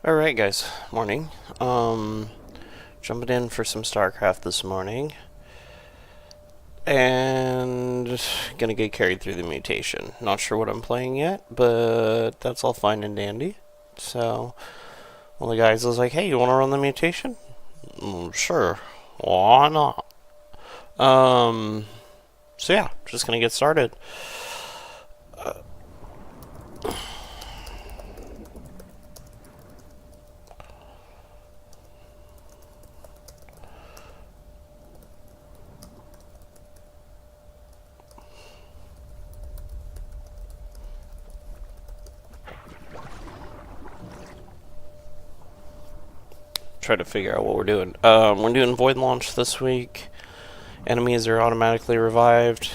Alright guys, morning. Jumping in for some Starcraft this morning. And gonna get carried through the mutation. Not sure what I'm playing yet, but that's all fine and dandy. So, one of the guys was like, hey, you wanna run the mutation? Sure. Why not? So yeah, just gonna get started. Try to figure out what we're doing. We're doing Void Launch this week. Enemies are automatically revived.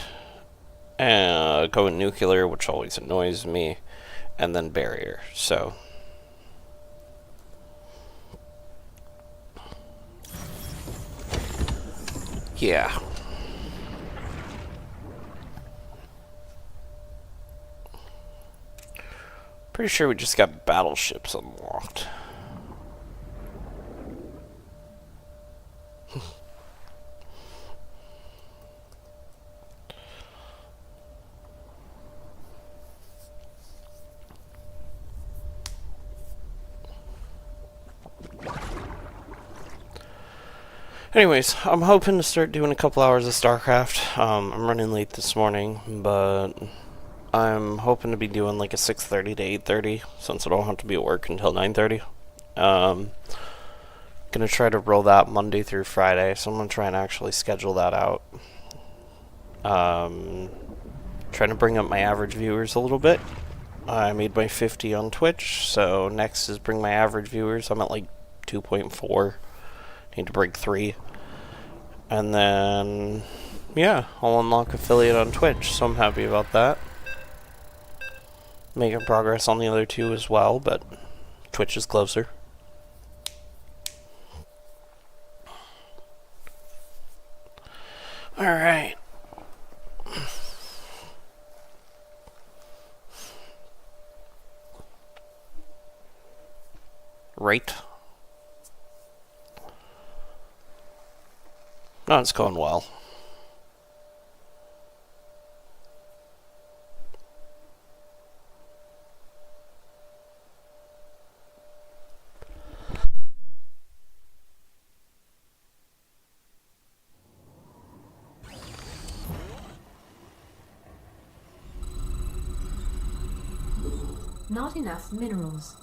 Going nuclear, which always annoys me. And then barrier, so. Yeah. Pretty sure we just got battleships unlocked. Anyways, I'm hoping to start doing a couple hours of Starcraft. I'm running late this morning, but I'm hoping to be doing like a 6:30 to 8:30, since I don't have to be at work until 9:30. Gonna try to roll that Monday through Friday, so I'm gonna try and actually schedule that out. Trying to bring up my average viewers a little bit. I made my 50 on Twitch, so next is bring my average viewers. I'm at like 2.4. Need to break 3. And then, yeah, I'll unlock affiliate on Twitch, so I'm happy about that. Making progress on the other 2 as well, but Twitch is closer. Alright. Right. No, it's going well. Not enough minerals.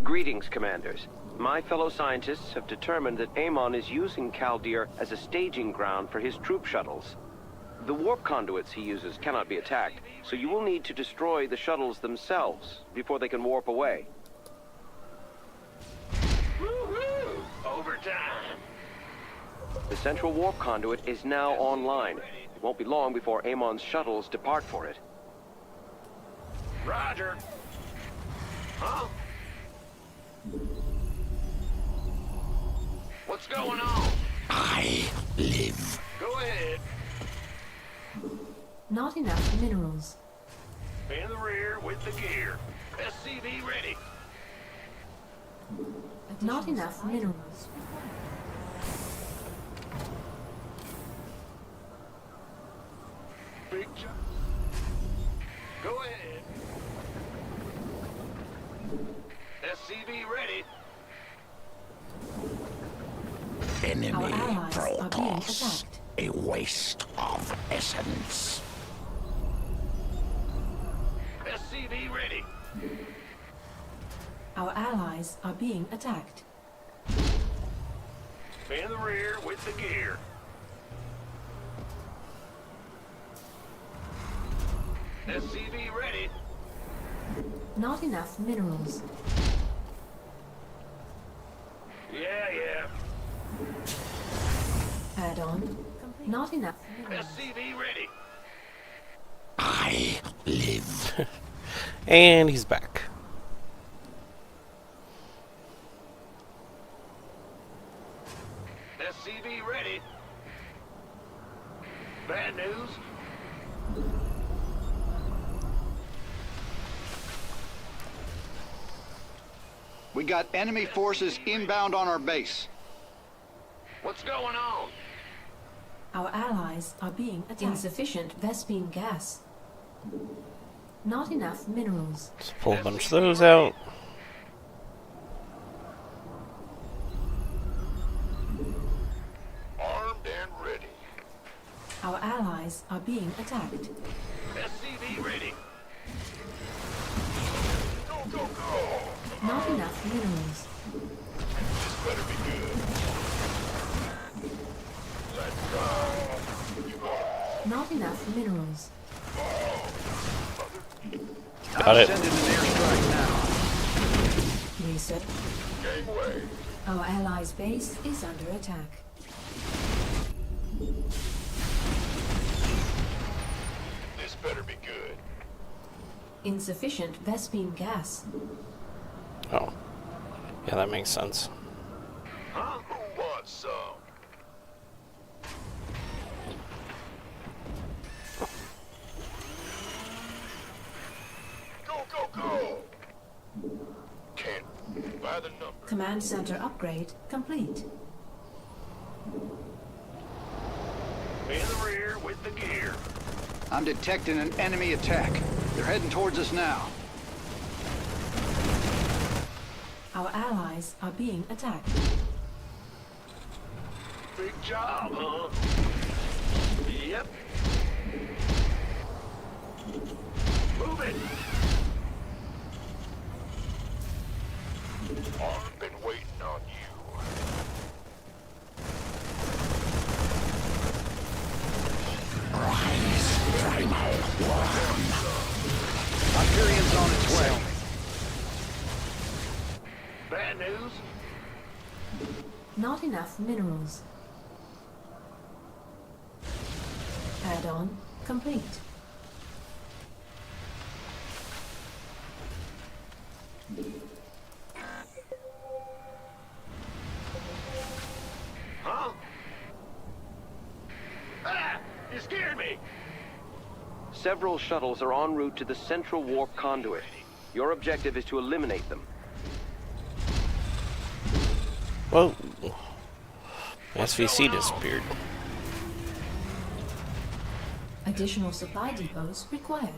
Greetings, Commanders. My fellow scientists have determined that Amon is using Kaldir as a staging ground for his troop shuttles. The warp conduits he uses cannot be attacked, so you will need to destroy the shuttles themselves before they can warp away. Woohoo! Overtime! The central warp conduit is now online. It won't be long before Amon's shuttles depart for it. Roger. Huh? What's going on? I live. Go ahead. Not enough minerals. In the rear with the gear. SCV ready. Not enough minerals. Big jump. Go ahead. SCV ready. Enemy Our allies are being Protoss. attacked. A waste of essence. SCV ready. Our allies are being attacked. In the rear with the gear. SCV ready. Not enough minerals. Yeah. Add-on. Not enough minerals. SCV ready. I live. And he's back. SCV ready. Bad news. We got enemy forces inbound on our base. What's going on? Our allies are being attacked. Insufficient Vespene gas. Not enough minerals. Let's pull a bunch of those out. Armed and ready. Our allies are being attacked. SCV ready. Go, go, go! Not enough minerals. This better be good. Let's go! Not enough minerals. Got it. Sending an airstrike now. Research. Gangway. Our allies' base is under attack. This better be good. Insufficient Vespene gas. Oh. Yeah, that makes sense. Huh? Who wants some? Go, go, go! Can't by the number. Command center upgrade complete. In the rear with the gear. I'm detecting an enemy attack. They're heading towards us now. Our allies are being attacked. Big job, huh? Yep. Move it. I've been waiting on you. Rise, primal worm. Hyperion's on its way. Bad news? Not enough minerals. Add-on complete. Huh? Ah! You scared me! Several shuttles are en route to the central warp conduit. Your objective is to eliminate them. Whoa. SVC disappeared. Additional supply depots required.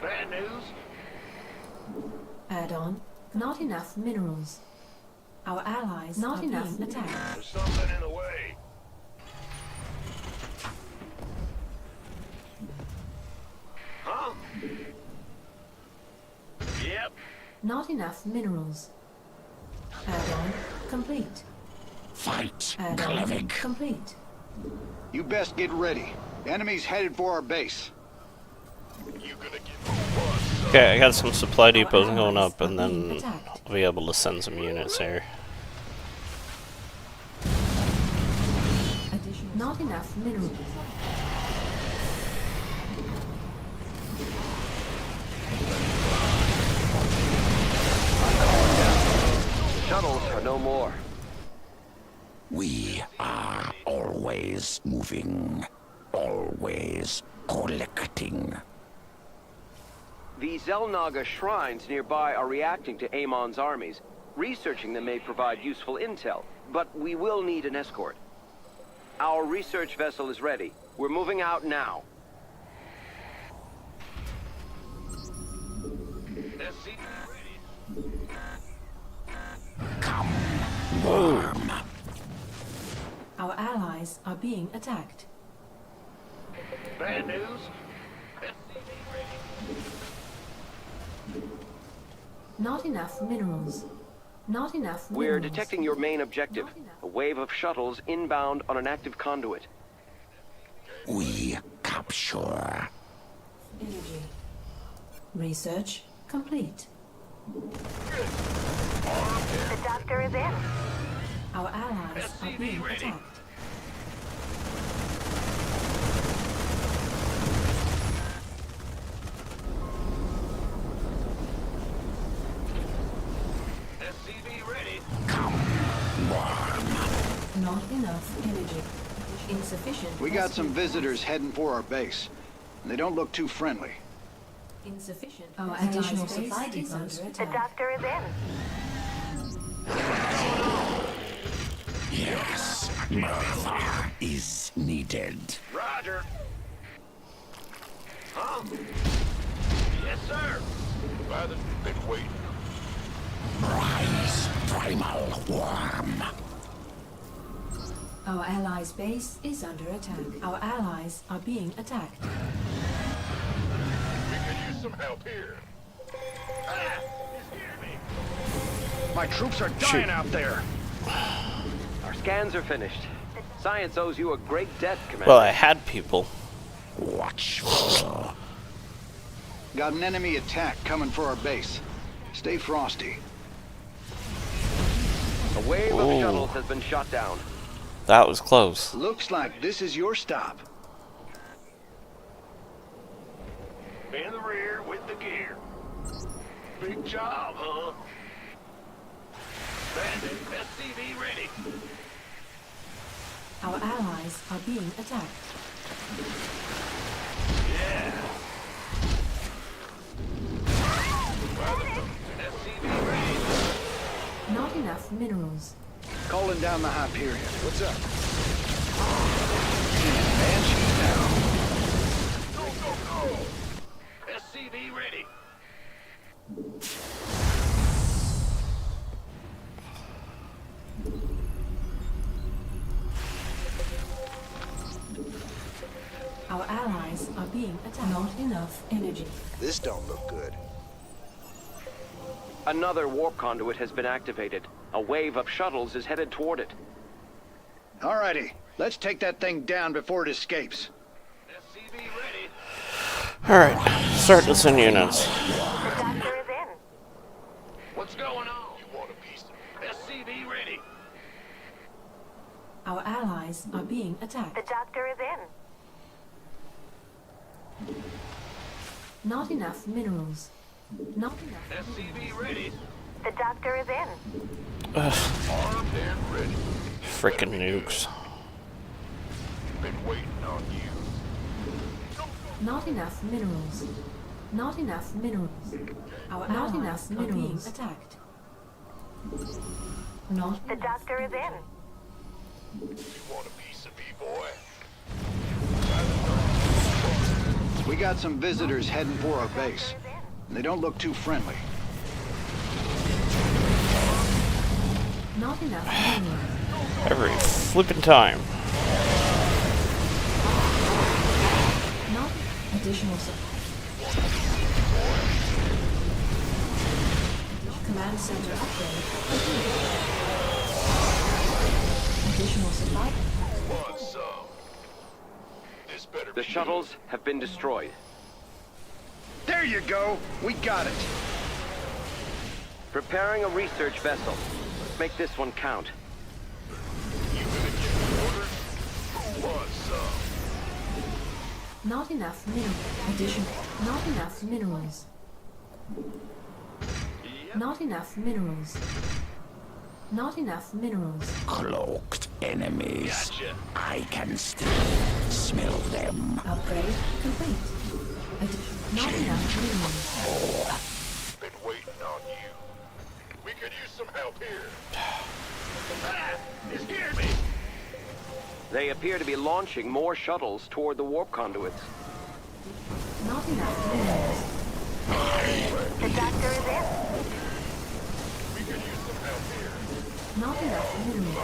Bad news? Add-on. Not enough minerals. Our allies not enough attacked. There's something in the way. Huh? Yep. Not enough minerals. Add-on complete. Fight, Add-on Klevig. complete. You best get ready. Enemy's headed for our base. You gonna get one? Okay, I got some supply depots Our going allies up, and are being then attacked. I'll be able to send some units here. Not enough minerals. Shuttles are no more. We are always moving, always collecting. The Zelnaga shrines nearby are reacting to Amon's armies. Researching them may provide useful intel, but we will need an escort. Our research vessel is ready. We're moving out now. SC ready. Come, worm. Our allies are being attacked. Bad news? SCV ready. Not enough minerals. Not enough minerals. We're detecting your main objective, a wave of shuttles inbound on an active conduit. We capture. Energy. Research complete. The doctor is in. Our allies are SCV being ready. attacked. SCV ready. Come, worm. Not enough energy. Insufficient. We got some Vespene visitors heading for our base. And they don't look too friendly. Insufficient. Our additional supply depots. The doctor is in. Yes, murder is needed. Roger. Huh? Yes, sir. Father, been waiting. Rise, primal worm. Our allies' base is under attack. Our allies are being attacked. We could use some help here. Ah! You scared me. My troops are dying out there. Our scans are finished. Science owes you a great debt, Commander. Well, I had people. Watchful. Got an enemy attack coming for our base. Stay frosty. A wave Ooh. of shuttles has been shot down. That was close. Looks like this is your stop. In the rear with the gear. Big job, huh? Bandit, SCV ready. Our allies are being attacked. Yeah. SCV ready. Not enough minerals. Calling down the Hyperion. What's up? Banshee's down. Go, go, go. SCV ready. Our allies are being attacked. Not enough energy. This don't look good. Another warp conduit has been activated. A wave of shuttles is headed toward it. Alrighty, let's take that thing down before it escapes. SCV ready. Alright, start to send units. The doctor is in. What's going on? You want a piece of SCV ready. Our allies are being attacked. The doctor is in. Not enough minerals. Not enough. SCV ready. The doctor is in. Armed and ready. Frickin' nukes. Been waiting on you. Not enough minerals. Not enough minerals. Our not enough minerals are being attacked. Not The doctor is in. You want a piece of me, boy? We got some visitors heading for our base. They don't look too friendly. not enough minerals. Every flippin' time. Not additional supply. Command center upgrade. Additional supply. Want some? This better The be shuttles have been destroyed. There you go. We got it. Preparing a research vessel. Make this one count. good. You gonna give orders? Want some? Not enough minerals. Additional. Not enough minerals. Not enough minerals. Not enough minerals. Cloaked enemies. Gotcha. I can still smell them. Upgrade complete. Not enough minerals. Been waiting on you. We could use some help here. Ah! You scared me! They appear to be launching more shuttles toward the warp conduits. Not enough minerals. The doctor is in. We could use some help here. Not enough minerals.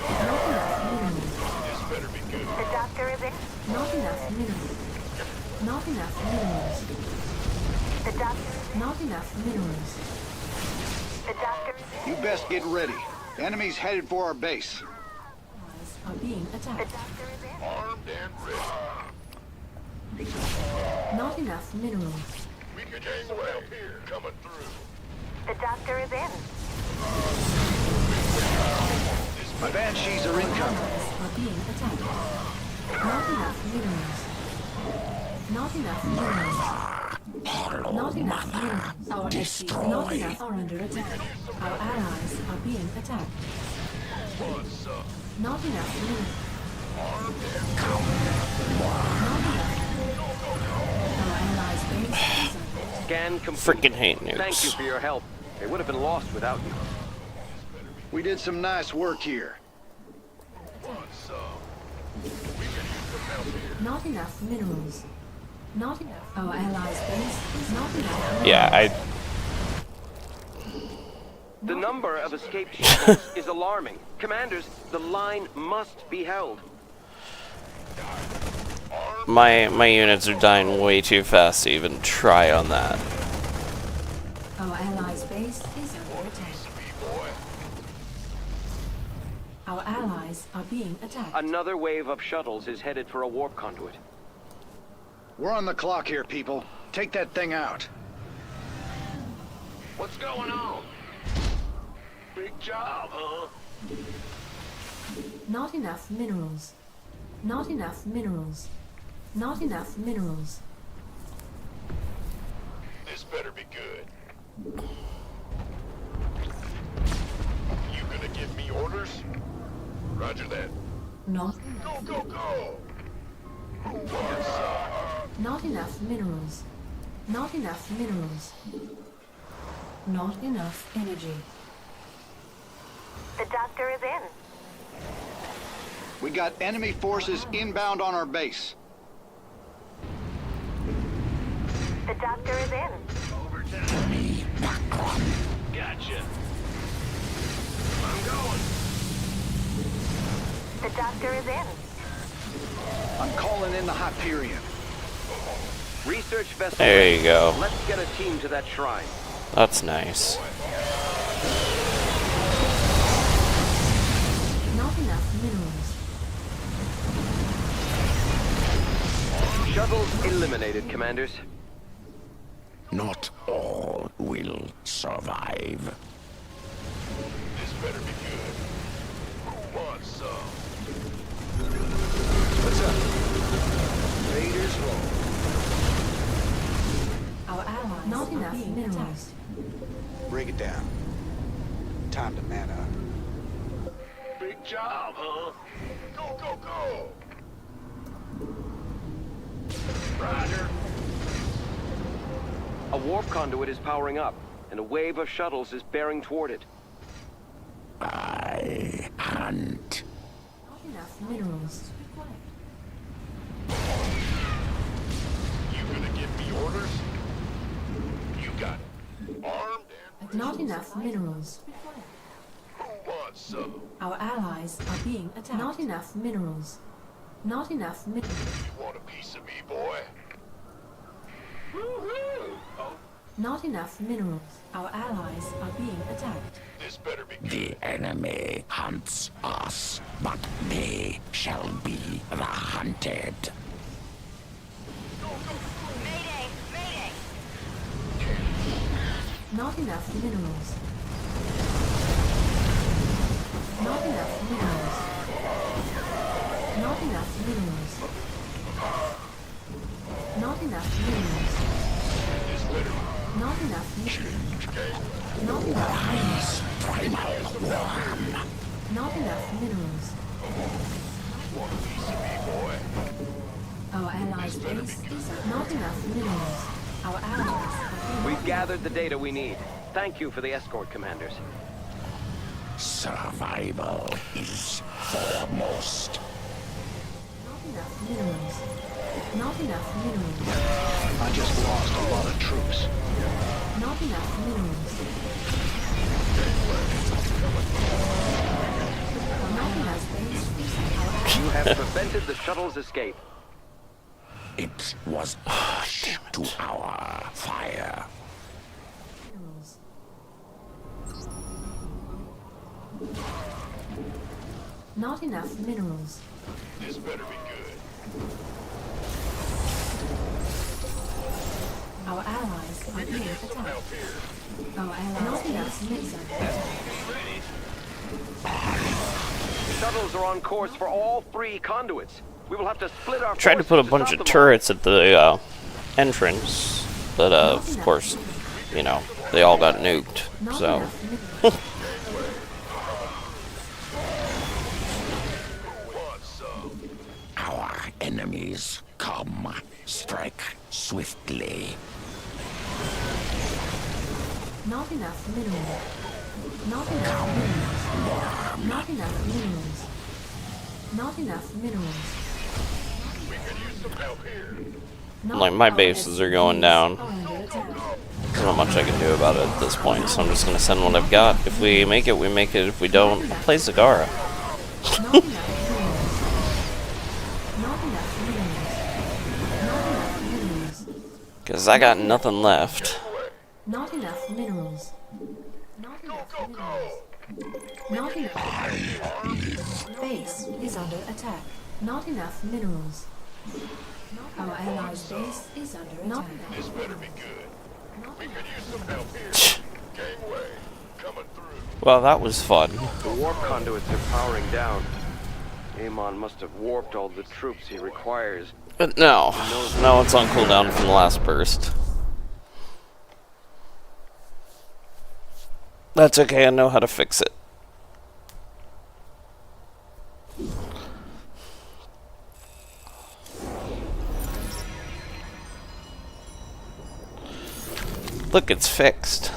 Not enough minerals. This better be good. The doctor is in. Not enough minerals. Not enough minerals. The doctor. Not enough minerals. The doctor. You best get ready. Enemies headed for our base. Allies are being The attacked. doctor is in. Armed and ready. Not enough minerals. We could use some help here. Coming through. The doctor is in. My banshees are incoming. Allies are being attacked. Not enough minerals. Not enough minerals. Not enough minerals. Our SCs not enough are under attack. Our allies are being attacked. Want some? Not enough minerals. Not enough. Our allies' base is under Scan complete. Freaking hate nukes. Thank you for your help. They would have been lost without you. We did some nice work here. Not enough minerals. Not enough. Our allies' base is not enough. Yeah, The number of escaped shuttles is alarming. Commanders, the line must be held. my units are dying way too fast to even try on that. Our allies' base is under attack. Our allies are being attacked. Another wave of shuttles is headed for a warp conduit. We're on the clock here, people. Take that thing out. What's going on? Big job, huh? Not enough minerals. Not enough minerals. Not enough minerals. This better be good. You gonna give me orders? Roger that. Not Go, go, go! Who wants Not enough minerals. Not enough minerals. Not enough energy. The doctor is in. We got enemy forces inbound on our base. The doctor is in. Gotcha. I'm going. The doctor is in. I'm calling in the Hyperion. Research vessel. There you go. Let's get a team to that shrine. That's nice. Not enough minerals. Shuttles eliminated, commanders. Not all will survive. This better be good. Who wants some? What's up? Raiders roll. Our allies not enough minerals. Break it down. Time to man up. Big job, huh? Go, go, go! Roger. A warp conduit is powering up, and a wave of shuttles is bearing toward it. I hunt. Not enough minerals. You gonna give me orders? You got it. Armed and Not enough minerals. who wants some? Our allies are being attacked. Not enough minerals. Not enough minerals. You want a piece of me, boy? Not enough minerals. Our allies are being attacked. This better be good. The enemy hunts us, but they shall be the hunted. Mayday! Mayday! Not enough minerals. Not enough minerals. Not enough minerals. Not enough minerals. This better Not enough minerals. okay? Not enough minerals. Primal worm. Not enough minerals. Want a piece of me, boy? Our allies' base is not enough minerals. Our allies are being We've gathered the data we need. Thank you for the escort, commanders. Survival is foremost. not enough minerals. Not enough minerals. I just lost a lot of troops. Not enough minerals. Not enough base. You have prevented the shuttle's escape. It was pushed to our fire. Minerals. Not enough minerals. This better be good. Our allies are being attacked. Help here. Our allies not enough minerals. Shuttles are on course for all three conduits. We will have to split our Tried to put a forces bunch stop of them turrets at the entrance, but of course, you know, they all got nuked. Not So enough minerals. Our enemies come. Strike swiftly. Not enough minerals. Not enough minerals. Not enough minerals. Not enough minerals. We could use some help here. Like, my bases are going down. Are under attack. There's not much I can do about it at this point, so I'm just gonna send what I've got. If we make it, we make it. If we don't, I'll play Zagara. Not enough minerals. Not enough minerals. Not enough minerals. Because I got nothing left. Not enough minerals. Not enough Go, minerals. go! Not enough. Base is under attack. Not enough minerals. Our allies' base is under attack. This better be good. We could use some help here. Gangway, coming through. Well, that was fun. The warp conduits are powering down. Amon must have warped all the troops he requires. But no. No, it's on cooldown from the last burst. That's okay, I know how to fix it. Look, it's fixed.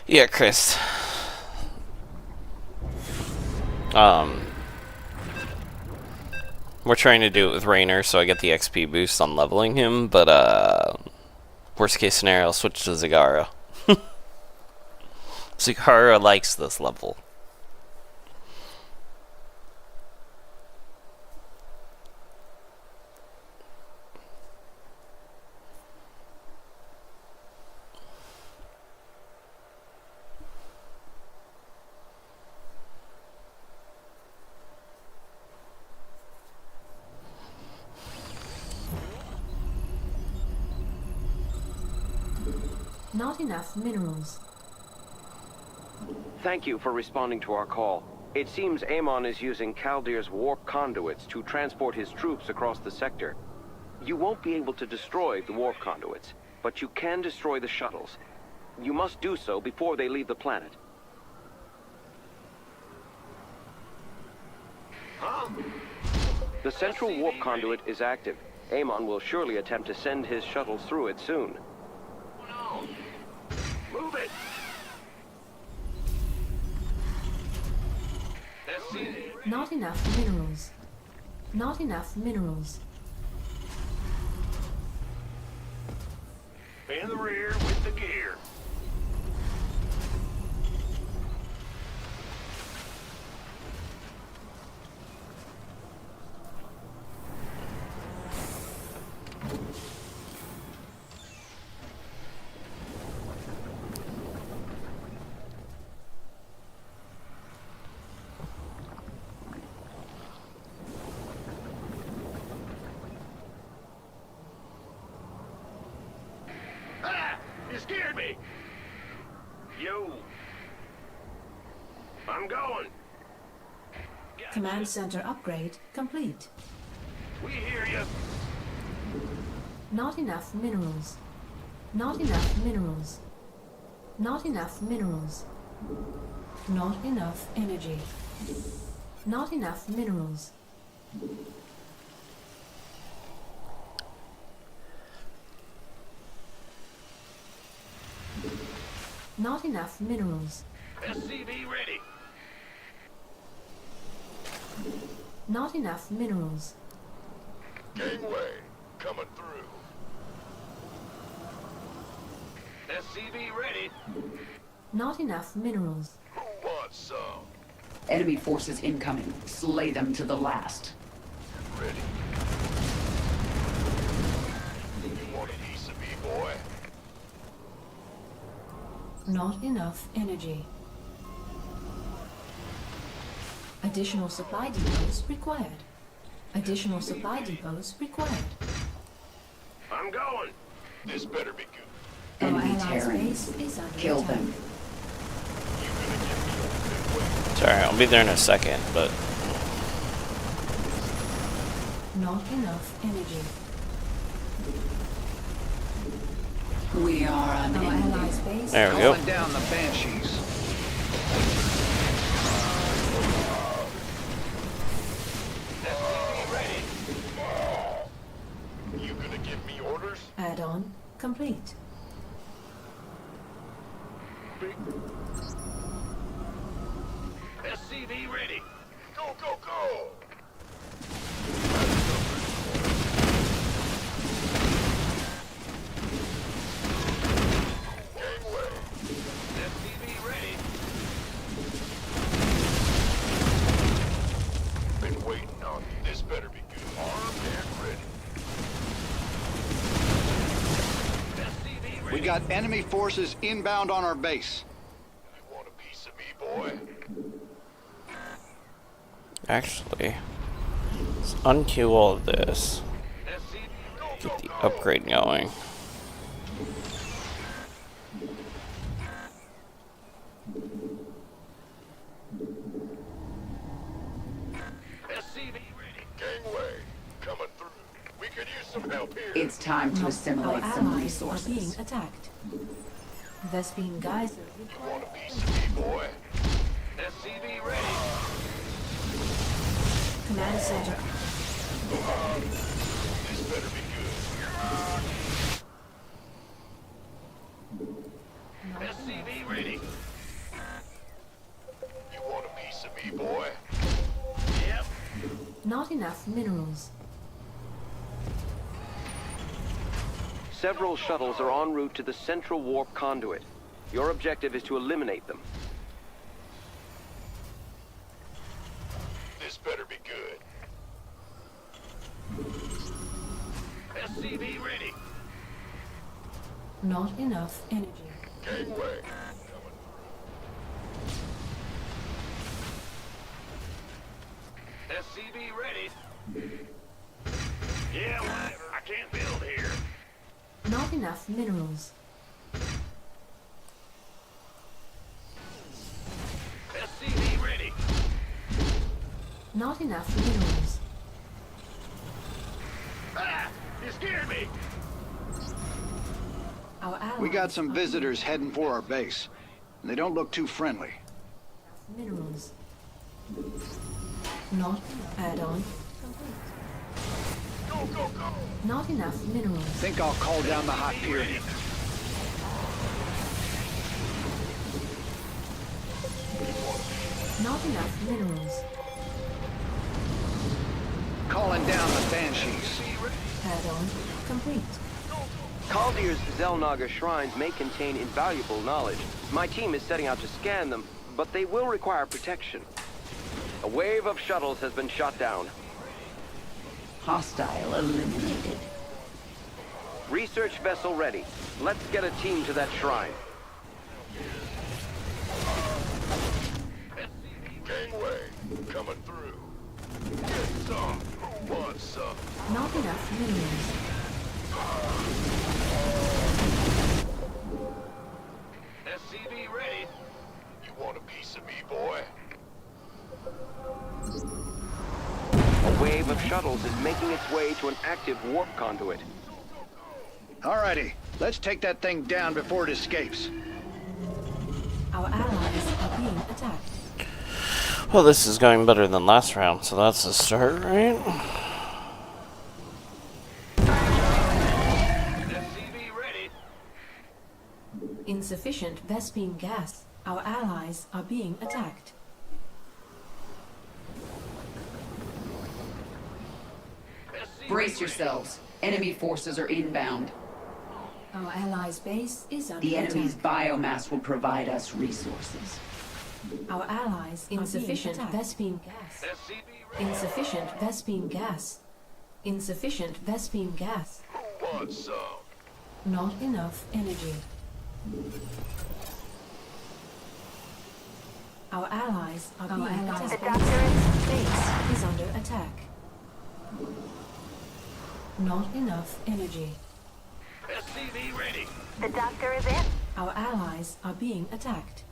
Yeah, Chris. We're trying to do it with Raynor so I get the XP boost on leveling him, but worst case scenario, I'll switch to Zagara. Zagara likes this level. Not enough minerals. Thank you for responding to our call. It seems Amon is using Kaldir's warp conduits to transport his troops across the sector. You won't be able to destroy the warp conduits, but you can destroy the shuttles. You must do so before they leave the planet. The central warp conduit is active. Amon will surely attempt to send his shuttles through it soon. Move it! Not enough minerals. Not enough minerals. In the rear with the gear. You scared me! Yo! I'm going! Command center upgrade complete. We hear you! Not enough minerals. Not enough minerals. Not enough minerals. Not enough energy. Not enough minerals. Not enough minerals. SCV ready! Not enough minerals. Gangway, coming through. SCV ready! Not enough minerals. Who wants some? Enemy forces incoming. Slay them to the last. Ready. You want a piece of me, boy? Not enough energy. Additional supply depots required. Additional supply depots required. I'm going. This better be good. Our Enemy allies' Terrans. base is under Kill attack. them. Sorry, I'll be there in a second, but Not enough energy. We are Our unending. allies' base. there we go. Calling down the Banshees. You gonna give me orders? Add-on complete. SCV ready. Go, go, go! Gangway. SCV ready. Been waiting on you. This better be good. Armed and ready. SCV ready. We got enemy forces inbound on our base. You want a piece of me, boy? Actually, let's unqueue all of this. SCV, go, Get go, the go! upgrade going. SCV ready. Gangway, coming through. We could use some help here. It's time to Our assimilate some allies are being resources. attacked. Vespine Geyser You required. want a piece of me, boy? SCV ready. Command center. This better be good. SCV ready. You want a piece of me, boy? Yep. Not enough minerals. Several shuttles are en route to the central warp conduit. Your objective is to eliminate them. This better be good. SCV ready. Not enough energy. Gangway. SCV ready. Yeah, whatever. I can't build here. Not enough minerals. SCV ready. Not enough minerals. Ah! You scared me! Our allies We got some are visitors heading for our base. And they don't look too friendly. being minerals. Not add-on complete. Go, go, go! Not enough minerals. Think I'll call down the hot pyramid. Not enough minerals. Calling down the Banshees. Add-on complete. Kaldyr's Zelnaga shrines may contain invaluable knowledge. My team is setting out to scan them, but they will require protection. A wave of shuttles has been shot down. Hostile eliminated. Research vessel ready. Let's get a team to that shrine. Gangway, coming through. Get some. Who wants some? Not enough minerals. SCV ready. You want a piece of me, boy? A wave of shuttles is making its way to an active warp conduit. Alrighty, let's take that thing down before it escapes. Our allies are being attacked. Well, this is going better than last round, so that's a start, right? SCV ready. Insufficient Vespine gas. Our allies are being attacked. SCV Brace ready. yourselves. Enemy forces are inbound. Our allies' base is under The enemy's attack. biomass will provide us resources. Our allies insufficient Vespine gas. SCV ready. Insufficient Vespine gas. Insufficient Vespine gas. Who wants some? Not enough energy. Our allies are being attacked. The doctor is... Base is under attack. Not enough energy. SCV ready. The doctor is in. Our allies are being attacked.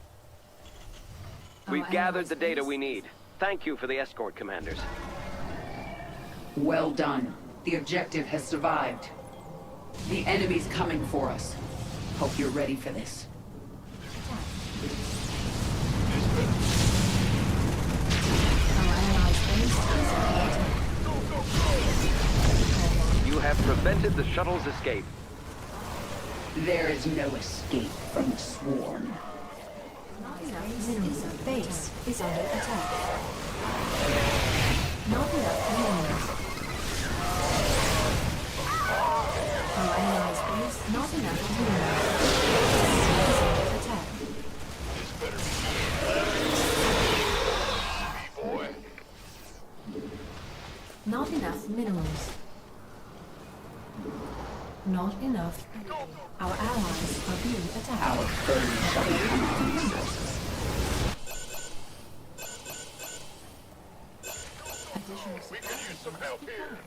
We've Our gathered allies' the data base- we need. Thank you for the escort, commanders. Well done. The objective has survived. The enemy's coming for us. Hope you're ready for this. Our allies' base is under attack. You have prevented the shuttle's escape. There is no escape from the swarm. Not enough minerals. Base is under attack. Not enough minerals. Our allies' base. Not enough minerals. Base is under attack. This better be boy. Not enough minerals. Not enough. Our allies are being attacked. Our foe shall become resources. Additional We could use some help here.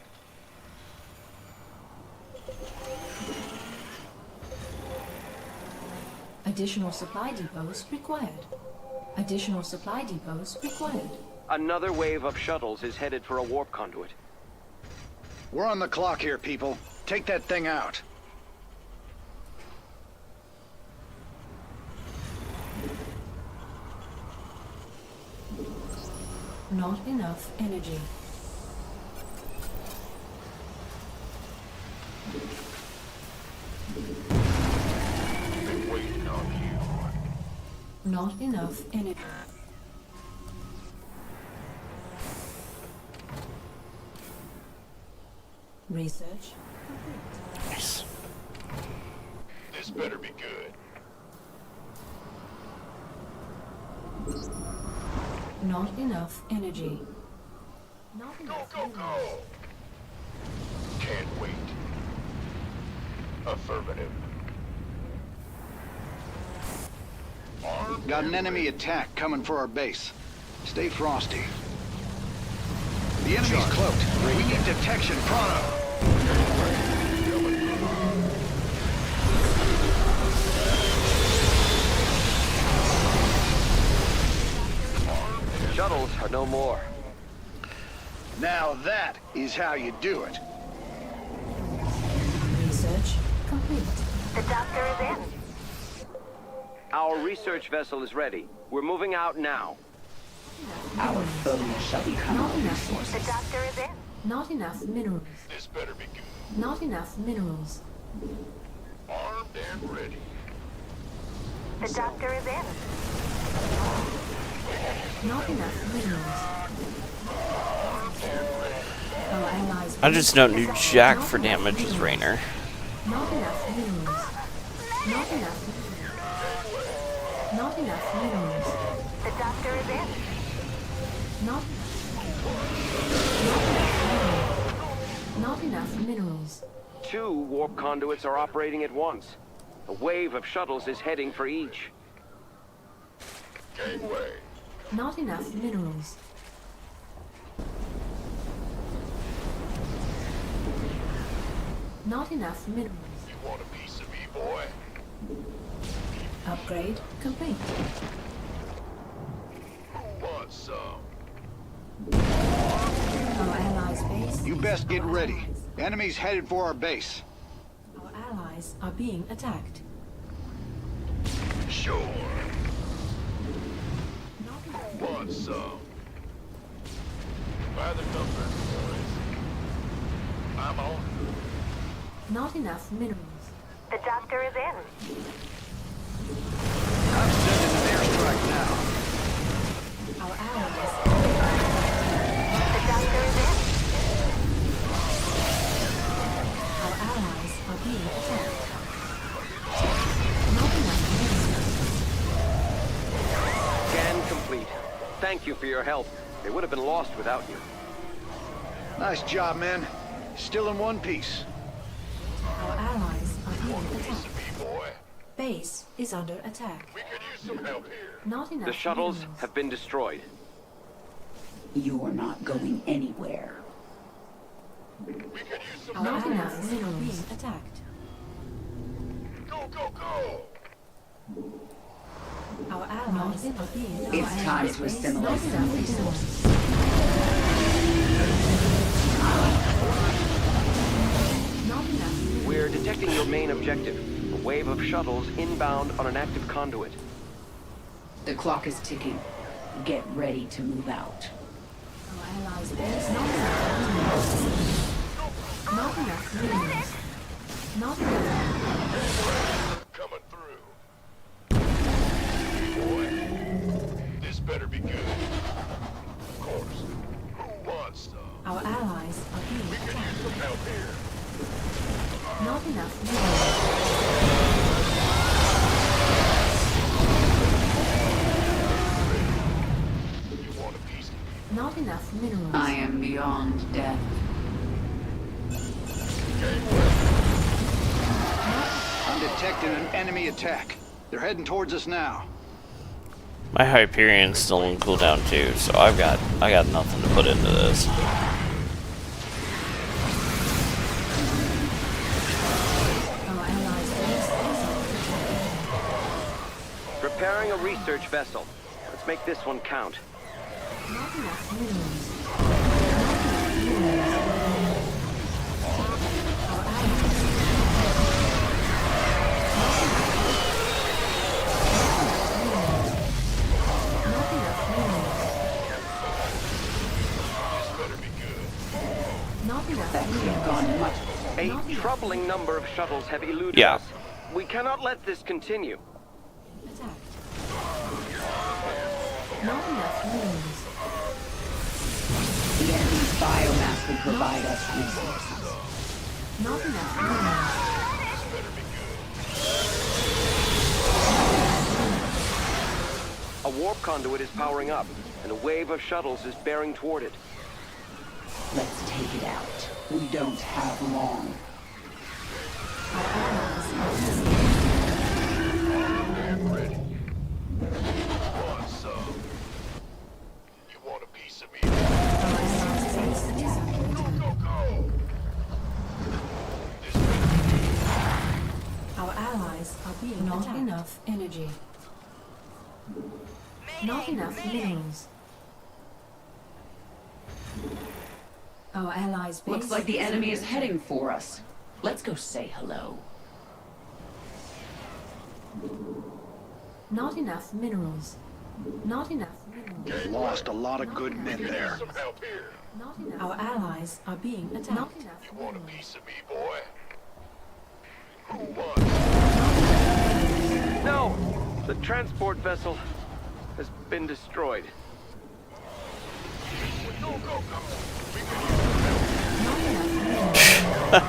Additional supply depots required. Additional supply depots required. Another wave of shuttles is headed for a warp conduit. We're on the clock here, people. Take that thing out. Not enough energy. Been waiting on you. Not enough energy. Research complete. Nice. This better be good. Not enough energy. Not Go, enough go, minerals. go! Can't wait. Affirmative. Armed Got an and enemy ready. attack coming for our base. Stay frosty. The enemy's cloaked. We need detection pronto. Shuttles are no more. Now that is how you do it. Research complete. The doctor is in. Our research vessel is ready. We're moving out now. Our foe shall become Not enough. resources. The doctor is in. Not enough minerals. This better be good. Not enough minerals. Armed and ready. The doctor is in. Not enough minerals. Our allies. I just don't do jack for damage as Raynor. Not enough minerals. Not enough. Not enough minerals. The doctor is in. Not. Not enough minerals. 2 warp conduits are operating at once. A wave of shuttles is heading for each. Gangway. Not enough minerals. Not enough minerals. You want a piece of me, boy? Upgrade complete. Who wants some? Our allies' base. You best get ready. Enemy's headed for our base. Our allies are being attacked. Sure. Not enough. Who wants some? By the numbers, boys. I'm on. Not enough minerals. The doctor is in. I'm sending an airstrike now. Our allies. The doctor is in. Our allies are being attacked. Not enough minerals. Scan complete. Thank you for your help. They would have been lost without you. Nice job, man. Still in one piece. Our allies are being Piece attacked. of me, boy. Base is under attack. We could use some help here. Not enough The shuttles minerals. have been destroyed. You're not going anywhere. We could use some Not help. enough minerals being attacked. Go, go, go! Our allies are being It's time to assimilate Not some enough resources. minerals. Not enough. We're detecting your main objective. A wave of shuttles inbound on an active conduit. The clock is ticking. Get ready to move out. Our allies' base. Not enough minerals. Not enough minerals. Not enough. Coming through. Boy, this better be good. Of course. Who wants some? Our allies are being We could attacked. use some help here. Not enough minerals. You want a piece of me? Not enough minerals. I am beyond death. I'm detecting an enemy attack. They're heading towards us now. My Hyperion's still in cooldown too, so I got nothing to put into this. Our allies' base is under attack. Preparing a research vessel. Let's make this one count. Not enough minerals. Not enough minerals. Our allies. Not enough minerals. This better be good. Not enough That could have minerals. gone much. A troubling number of shuttles have eluded Yeah. us. We cannot let this continue. Attacked. Not enough minerals. The enemy's biomass would provide us resources. Not enough minerals. A warp conduit is powering up, and a wave of shuttles is bearing toward it. Let's take it out. We don't have long. Our allies are I'm ready. Want some? You want a piece of me? Our allies' base is under attack. Go, go! This better be Our allies are being not attacked. Enough energy. Not enough minerals. Our allies' base Looks like the enemy is under heading for us. Let's go say hello. Not enough minerals. Not enough minerals. Lost a lot of good men there. some help here. Not enough. Our allies are being attacked. Not enough You want a minerals. piece of me, boy? Who wants? No! The transport vessel has been destroyed. Go, go, go! We could Not enough minerals. Not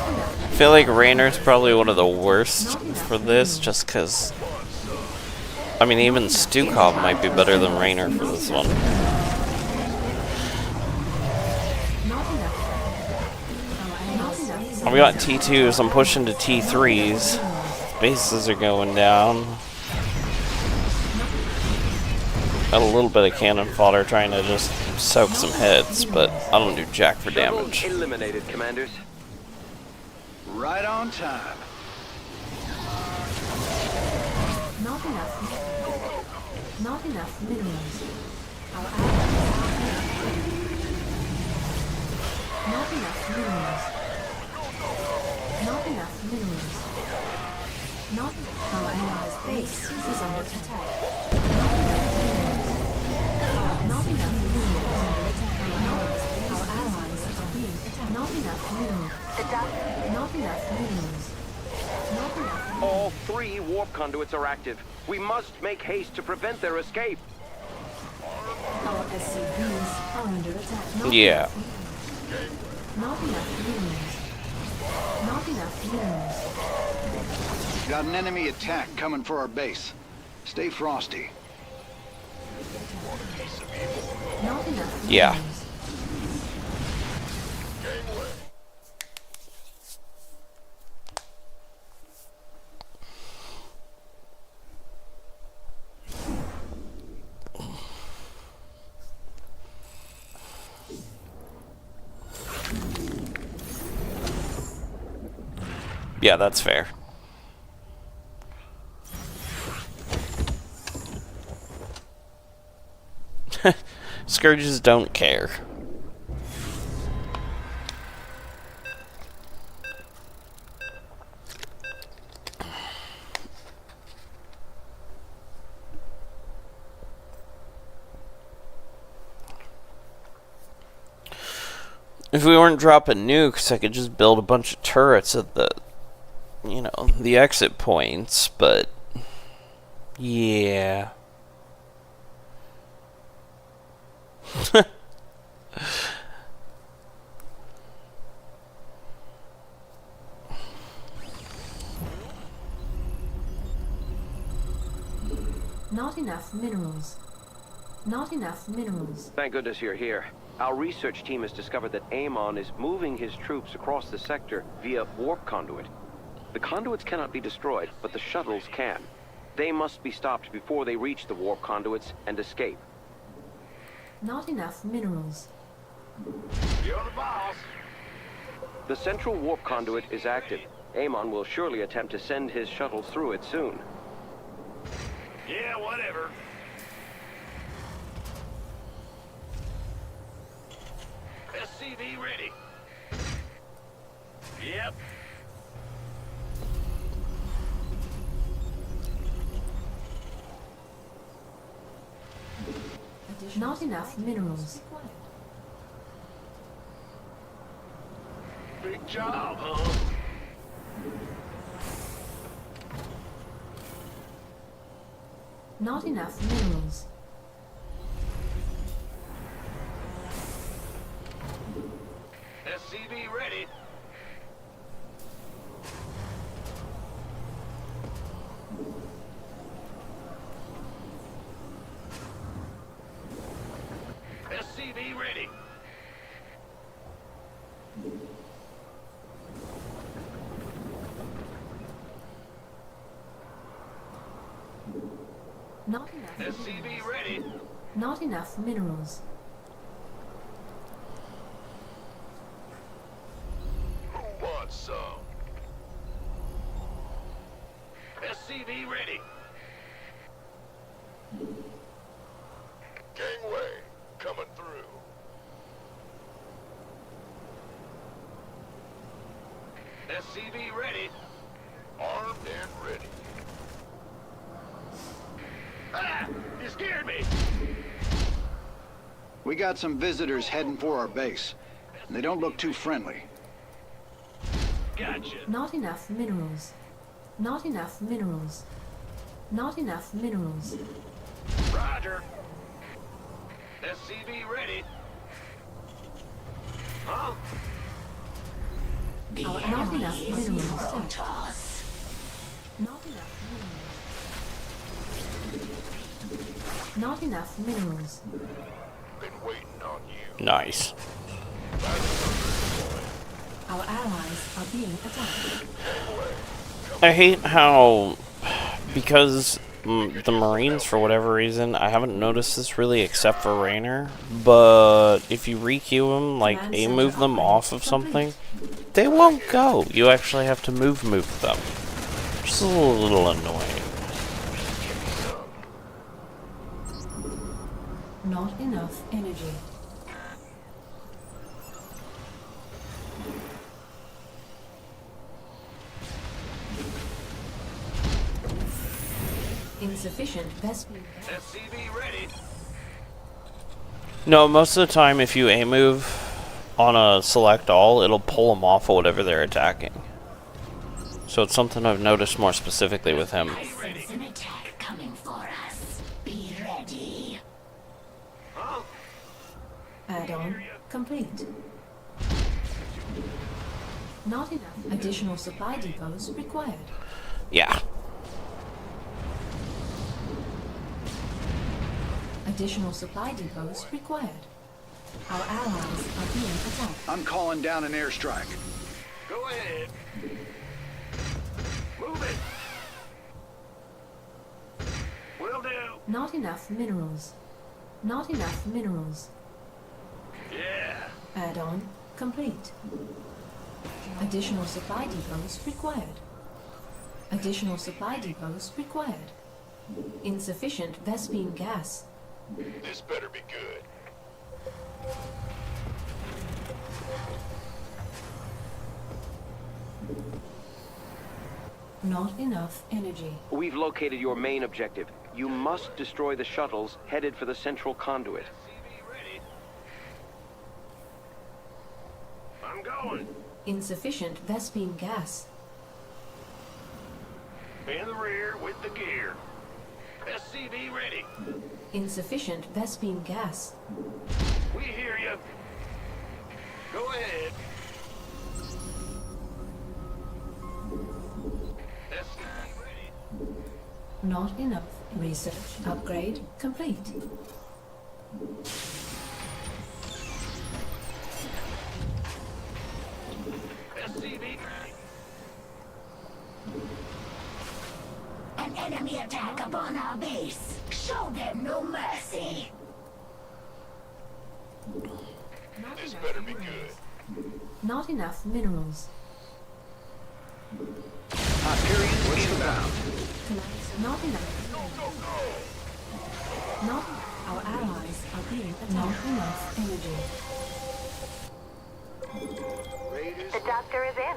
enough. I feel like Raynor's probably one of the worst for this, just because. I mean, even Stukov might be better than Raynor for this one. Not enough. Not enough. I've got T2s, I'm pushing to T3s. Bases are going down. Got a little bit of cannon fodder trying to just soak some heads, but I don't do jack for Shuttles damage. eliminated, commanders. Right on time. Not enough. Not enough minerals. Our allies. Not enough minerals. Not enough minerals. Not our allies' base is under attack. Not enough minerals. Our allies are being attacked. Not enough minerals. The doctor. Not enough minerals. Not enough. All 3 warp conduits are active. We must make haste to prevent their escape. Our SCVs are under attack. Not Yeah. Not enough minerals. Not enough minerals. Got an enemy attack coming for our base. Stay frosty. Not enough Yeah. minerals. Yeah, that's fair. Scourges don't care. If we weren't dropping nukes, I could just build a bunch of turrets at the, you know, the exit points, but yeah. Not enough minerals. Not enough minerals. Thank goodness you're here. Our research team has discovered that Amon is moving his troops across the sector via warp conduit. The conduits cannot be destroyed, but the shuttles can. They must be stopped before they reach the warp conduits and escape. Not enough minerals. You're the boss. The central warp conduit is active. Amon will surely attempt to send his shuttles through it soon. Yeah, whatever. SCV ready. Yep. Not enough minerals. Big job, huh? Not enough minerals. SCV ready. SCV ready. Not enough SCV minerals. ready. Not enough minerals. Who wants some? SCV ready. Gangway coming through. SCV ready. Armed and ready. Ah! You scared me! We got some visitors heading for our base. And they don't look too friendly. Gotcha. Not enough minerals. Not enough minerals. Not enough minerals. Roger. SCV ready. Huh? Not enough minerals. Not enough minerals. Not enough minerals. Been waiting on you. Nice. Our allies are being attacked. I hate how, because the Marines, for whatever reason, I haven't noticed this really except for Raynor, but if you re-queue them, like A-move them off of something, they won't go. You actually have to move them. Just a little annoying. Not enough energy. Insufficient Vespene. SCV ready. No, most of the time if you A-move on a select all, it'll pull them off of whatever they're attacking. So it's something I've noticed more specifically with him. Sense an attack coming for us. Be ready. Huh? Add-on complete. Not enough additional supply depots required. Yeah. Additional supply depots required. Our allies are being attacked. I'm calling down an airstrike. Go ahead. Move it. Will do. Not enough minerals. Not enough minerals. Yeah. Add-on complete. Additional supply depots required. Additional supply depots required. Insufficient Vespene gas. This better be good. Not enough energy. We've located your main objective. You must destroy the shuttles headed for the central conduit. I'm going. Insufficient Vespene gas. In the rear with the gear. SCV ready. Insufficient Vespene gas. We hear you. Go ahead. SCV ready. Not enough. Research upgrade complete. SCV ready. An enemy attack upon our base. Show them no mercy. This better be good. Not enough minerals. Hyperion inbound. Not enough. Not our allies are being attacked. Not enough energy. The doctor is in.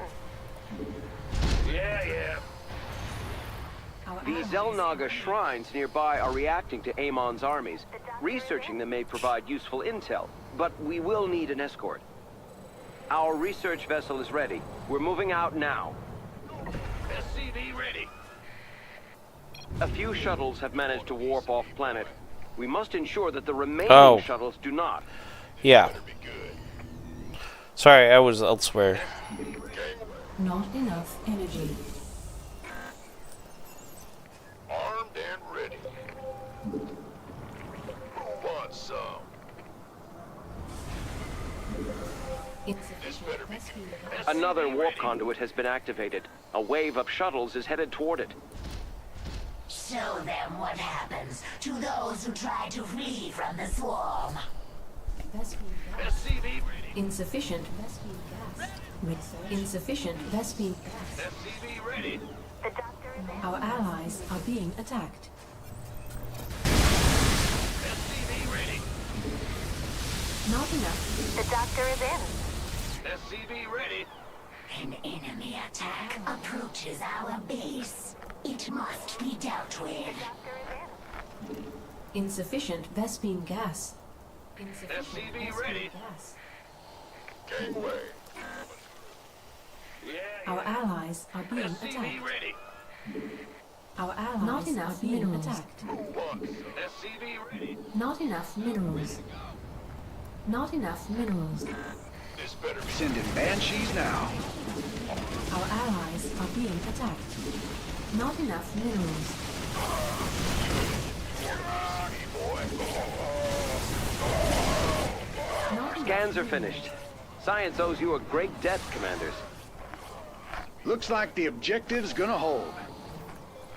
Yeah. Our The allies Zelnaga shrines nearby are reacting to Amon's armies. Researching them may provide useful intel, but we will need an escort. Our research vessel is ready. We're moving out now. SCV ready. A few shuttles have managed to warp off planet. We must ensure that the remaining shuttles do not. Yeah. Better be good. Sorry, I was elsewhere. not enough energy. Armed and ready. Who wants some? Insufficient rescue gas. Another warp conduit has been activated. A wave of shuttles is headed toward it. Show them what happens to those who try to flee from the swarm. Rescue gas. SCV ready. Insufficient rescue gas. Research. Insufficient rescue gas. SCV ready. The doctor is in. Our allies are being attacked. SCV ready. Not enough. The doctor is in. SCV ready. An enemy attack approaches our base. It must be dealt with. Doctor is in. Insufficient Vespene gas. Insufficient SCV Vespene ready. gas. Gangway. Yeah. Our allies are being SCV attacked. ready. Our allies not enough are being attacked. Who wants some? SCV ready. Not enough minerals. Not enough minerals. This better be. Sending banshees now. Our allies are being attacked. Not enough minerals. Not enough Scans are minerals. finished. Science owes you a great debt, Commanders. Looks like the objective's gonna hold.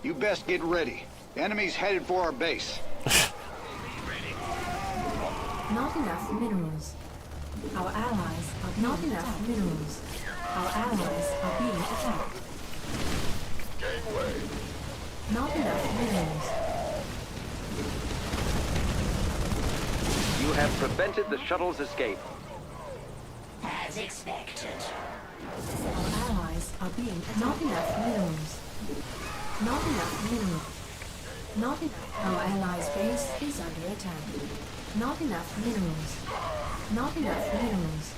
You best get ready. Enemy's headed for our base. Not enough minerals. Our allies are not enough minerals. Our allies are being attacked. Gangway. Not enough minerals. You have prevented the shuttle's escape. As expected. Our allies are being not enough minerals. Not enough minerals. Not enough. Our allies' base is under attack. Not enough minerals. Not enough minerals.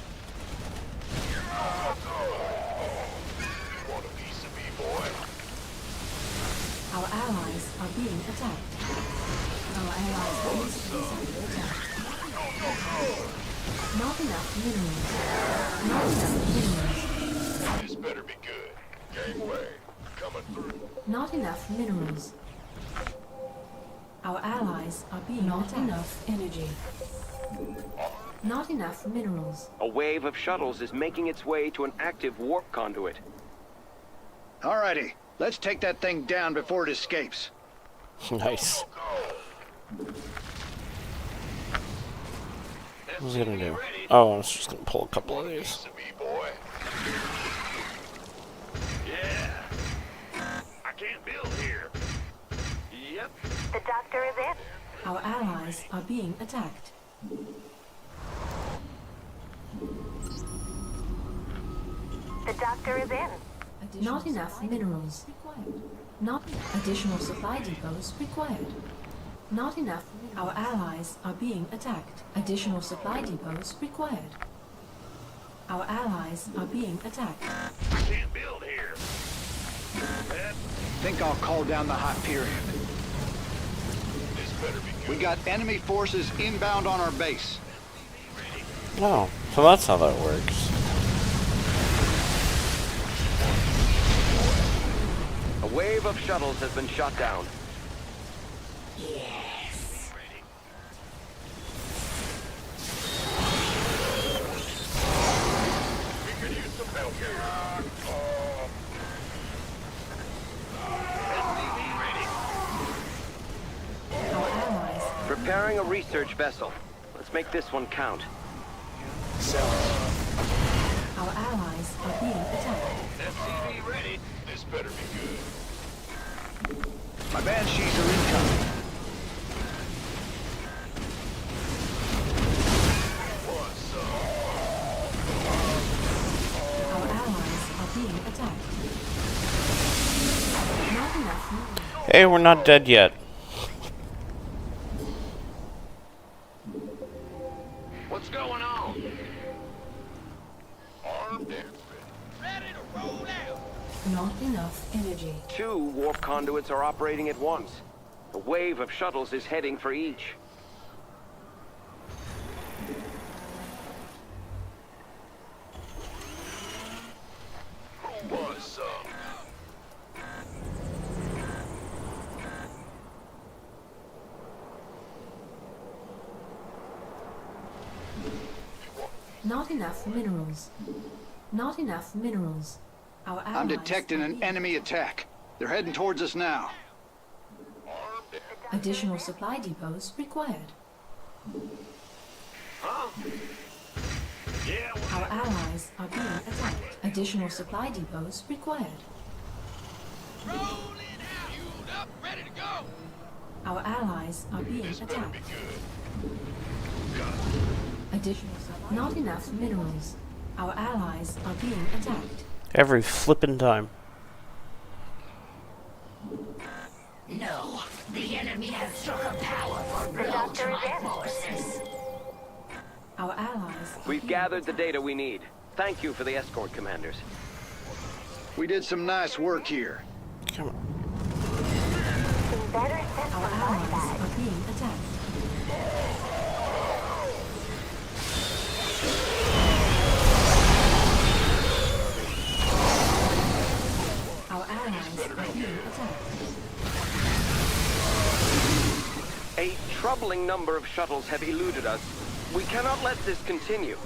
Want a piece of me, boy? Our allies are being attacked. Our allies' base is under attack. Not enough minerals. Not enough minerals. This better be good. Gangway. Coming through. Not enough minerals. Our allies are being not enough energy. Not enough minerals. A wave of shuttles is making its way to an active warp conduit. Alrighty, let's take that thing down before it escapes. Nice. What was I gonna do? Oh, I was just gonna pull a couple of these. Piece of me, boy. The doctor is in. Our allies are being attacked. The doctor is in. Not enough minerals required. Not additional supply depots required. Not enough. Our allies are being attacked. Additional supply depots required. Our allies are being attacked. I can't build here. Think I'll call down the Hyperion. This better be good. We got enemy forces inbound on our base. Oh, so that's how that works. A wave of shuttles has been shot down. Yes. We could use some help here. SCV ready. Our allies. Preparing a research vessel. Let's make this one count. Our allies are being attacked. SCV ready. This better be good. My Banshees are incoming. What's up? Our allies are being attacked. Not enough minerals. Hey, we're not dead yet. What's going on? Armed and ready to roll out. Not enough energy. 2 warp conduits are operating at once. A wave of shuttles is heading for each. What's up? Not enough minerals. Not enough minerals. Our allies I'm detecting are an being- enemy attack. They're heading towards us now. Armed and Additional supply depots required. yeah. Our allies are being attacked. Additional supply depots required. Rolling out. Fueled up, ready to go. Our allies are being This better be attacked. good. Additional supply. Not enough minerals. Our allies are being attacked. Every flippin' time. No, the enemy has struck a powerful blow doctor to is my in. forces. Our allies. are We've being gathered the attacked. data we need. Thank you for the escort, commanders. We did some nice work here. Come on. Better send Our some allies flashbacks. are being attacked. Our allies are being attacked. A troubling number of shuttles have eluded us. We cannot let this continue.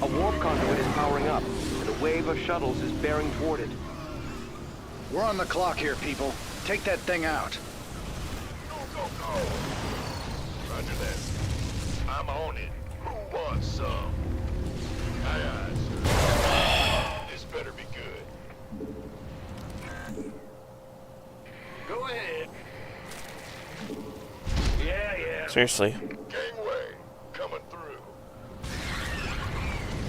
A warp conduit is powering up, and a wave of shuttles is bearing toward it. We're on the clock here, people. Take that thing out. Go, go, go. Roger that. I'm on it. Who wants some? Aye, aye, sir. This better be good. Go ahead. Yeah, yeah. Seriously. Gangway, coming through.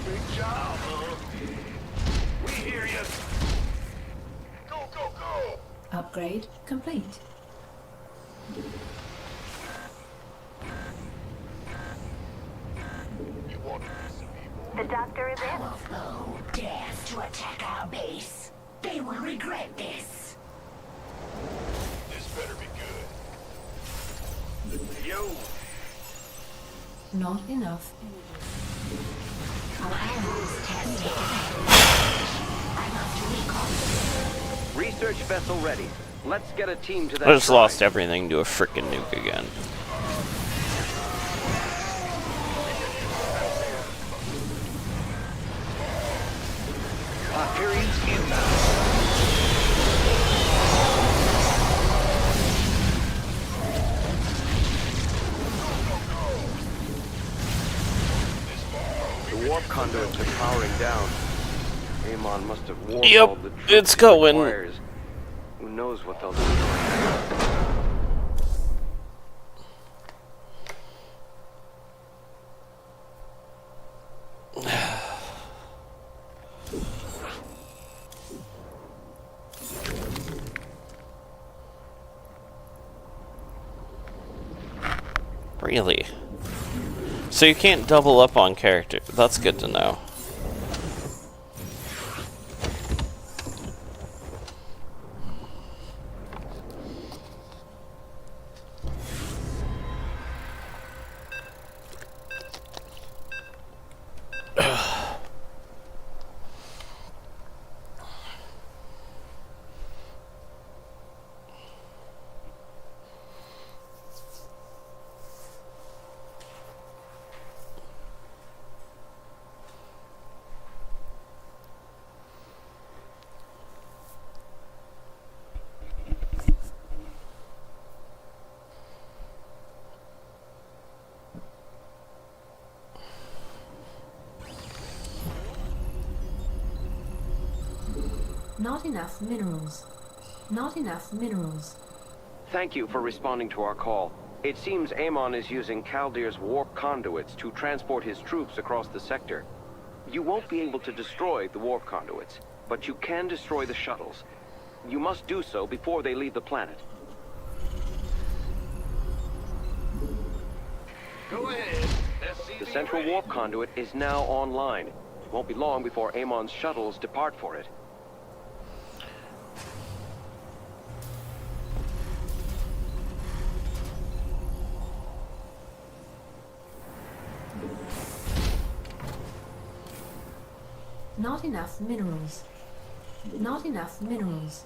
Big job, huh? We hear you. Go, go, go. Upgrade complete. You want this, people? The doctor is in. Our foe dares to attack our base. They will regret this. This better be good. Yo, Not enough energy. Our allies are being attacked. I must recall. Research vessel ready. Let's get a team to that. I just shrine. lost everything to a frickin' nuke again. Hyperion's inbound. The warp conduits are powering down. Amon must have warped Yep, all the troops it's he going. requires. Who knows what they'll do? Really? So you can't double up on character. That's good to know. Not enough minerals. Not enough minerals. Thank you for responding to our call. It seems Amon is using Kaldir's warp conduits to transport his troops across the sector. You won't be able to destroy the warp conduits, but you can destroy the shuttles. You must do so before they leave the planet. Go ahead. The central warp conduit is now online. It won't be long before Amon's shuttles depart for it. Not enough minerals. Not enough minerals.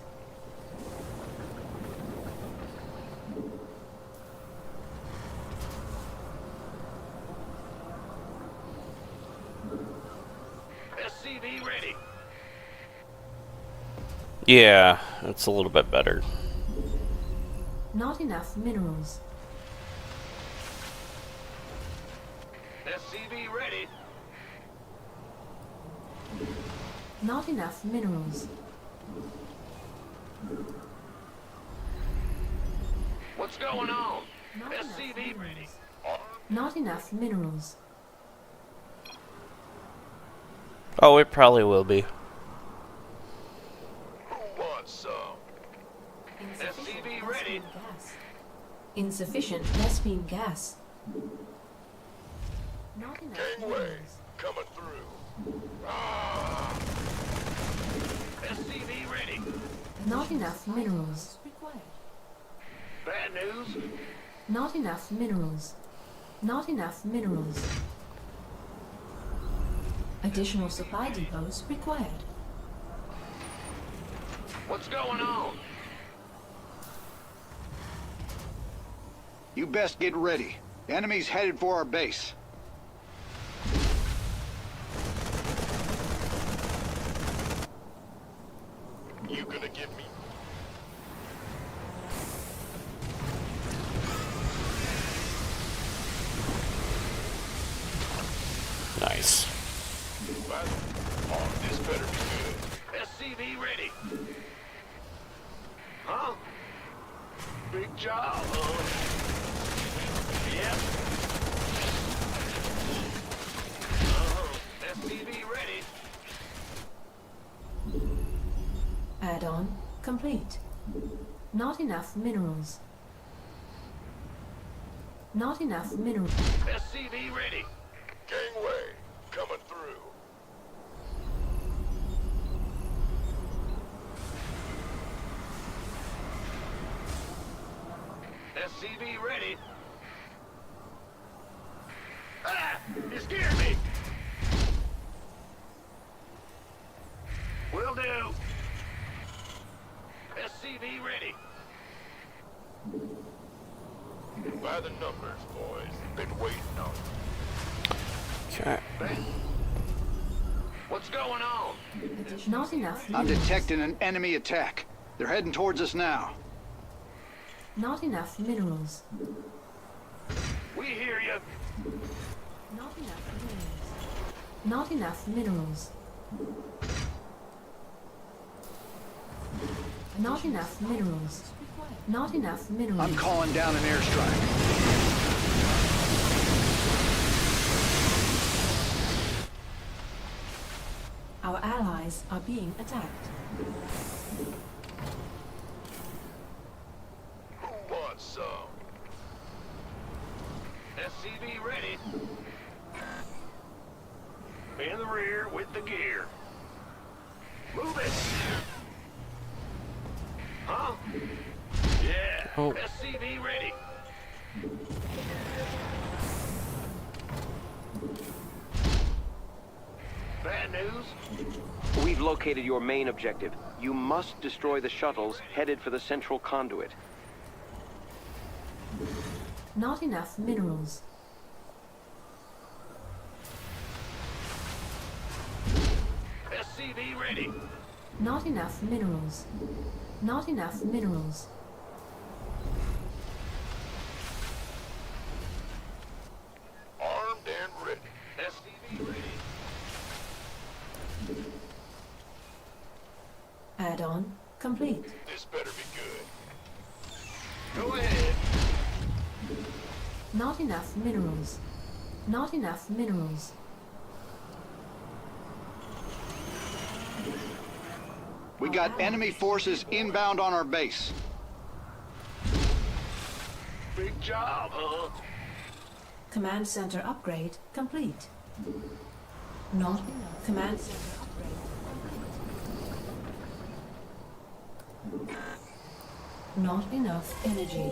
SCV ready. Yeah, it's a little bit better. Not enough minerals. SCV ready. Not enough minerals. What's going on? Not enough SCV ready. minerals. Not enough minerals. Oh, it probably will be. Who wants some? SCV ready. Gas. Insufficient Vespene gas. Not enough Gangway minerals. coming through. Ah! SCV ready. Not enough minerals. Required. Bad news. Not enough minerals. Not enough minerals. Additional supply depots required. What's going on? You best get ready. Enemies headed for our base. You gonna give me? Nice. Oh, this better be good. SCV ready. Huh? Big job, huh? Yep. SCV ready. Add-on complete. Not enough minerals. Not enough minerals. SCV ready. Gangway coming through. SCV ready. Ah! You scared me! Will do. SCV ready. By the numbers, boys. Been waiting on you. Okay. What's going on? Not enough I'm minerals. detecting an enemy attack. They're heading towards us now. Not enough minerals. We hear you. Not enough minerals. Not enough minerals. Not enough minerals. Not enough minerals. I'm calling down an airstrike. Our allies are being attacked. Who wants some? SCV ready. In the rear with the gear. Move it. Huh? Yeah. Oh. SCV ready. Bad news? We've located your main objective. You must destroy the shuttles headed for the central conduit. Not enough minerals. SCV ready. Not enough minerals. Not enough minerals. Armed and ready. SCV ready. Add-on complete. This better be good. Go ahead. Not enough minerals. Not enough minerals. We got enemy forces inbound on our base. Big job, huh? Command center upgrade complete. Not enough. Command center upgrade. Not enough energy.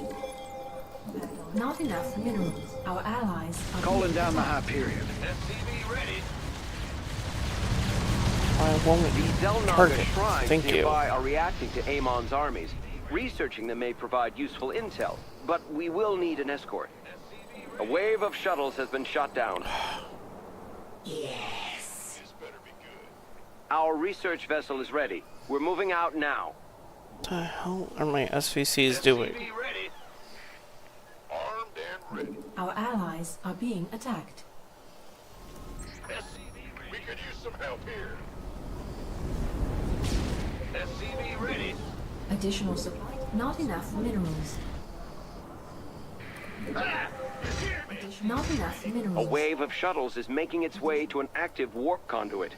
Not enough minerals. Our allies are Calling being down the attacked. Hyperion. SCV ready. I won't The Delnarga target. shrines Thank you. nearby are reacting to Amon's armies. Researching them may provide useful intel, but we will need an escort. A wave of shuttles has been shot down. Yes. This better be good. Our research vessel is ready. We're moving out now. What the hell are my SVCs doing? SCV ready. Armed and ready. Our allies are being attacked. SCV ready. We could use some help here. SCV ready. Additional supply. Not enough minerals. Ah! You hear me? Not enough A minerals. wave of shuttles is making its way to an active warp conduit.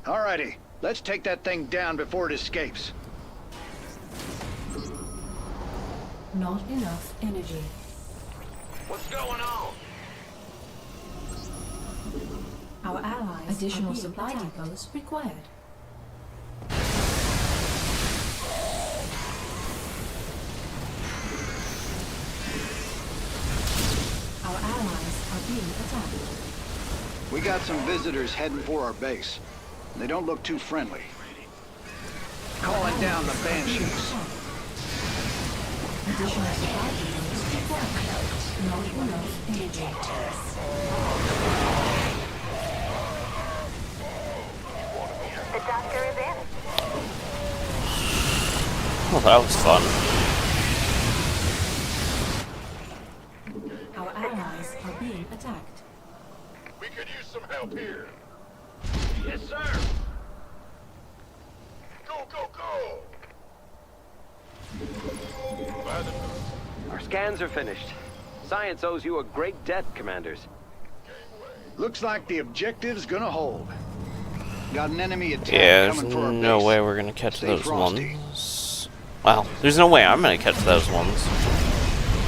Alrighty, let's take that thing down before it escapes. Not enough energy. What's going on? Our allies. Additional supply depots required. Our allies are being attacked. We got some visitors heading for our base. They don't look too friendly. Calling down the Banshees. Additional supply depots required. Not enough energy. The doctor is in. Oh, that was fun. Our allies are being attacked. We could use some help here. Yes, sir. Go, go, go. By the Our scans are finished. Science owes you a great debt, Commanders. Looks like the objective's gonna hold. Got an enemy attack Yeah, there's coming for our no base. way we're gonna catch Stay those frosty. ones. Well, there's no way I'm gonna catch those ones.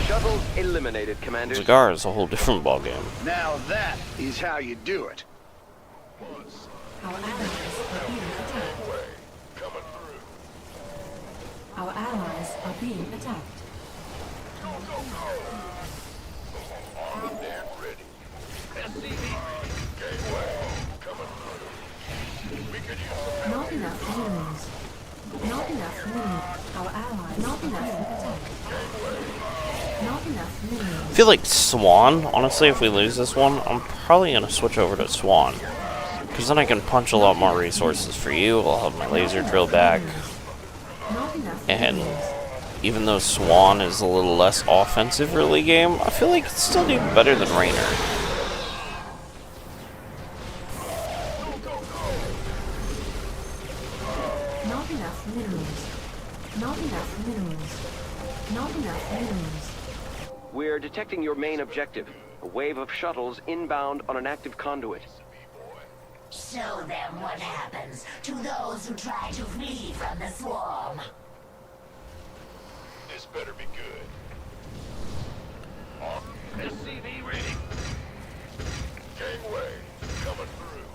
Shuttles eliminated, Commanders. Cigar is a whole different ballgame. Now that is how you do it. Our allies are being attacked. way. Coming through. Our allies are being attacked. Go, go, go. Armed and ready. SCV. Gateway. Coming through. We could use some help. Not enough minerals. Not enough minerals. Our allies. Not enough attack. Not enough I minerals. feel like Swan, honestly, if we lose this one, I'm probably gonna switch over to Swan. Because then I can punch a lot more resources for you, I'll have my laser drill back, Not enough and minerals. even though Swan is a little less offensive early game, I feel like it's still doing better than Raynor. Not enough minerals. Not enough minerals. Not enough minerals. We're detecting your main objective. A wave of shuttles inbound on an active conduit. Show them what happens to those who try to flee from the swarm. This better be good. SCV ready. Gangway, coming through.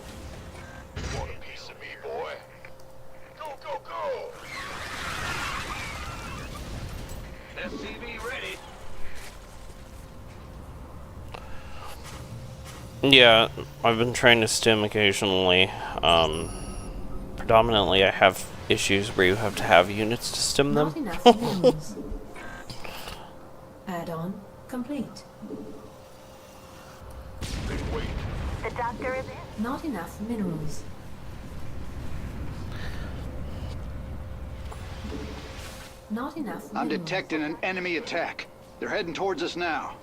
You want a piece of me, boy? Go, go, go! SCV ready. Yeah, I've been trying to stim occasionally. Predominantly I have issues where you have to have units to stim them. Not enough minerals. Add-on complete. Wait. The doctor is in. Not enough minerals. Not enough I'm minerals. detecting an enemy attack. They're heading towards us now.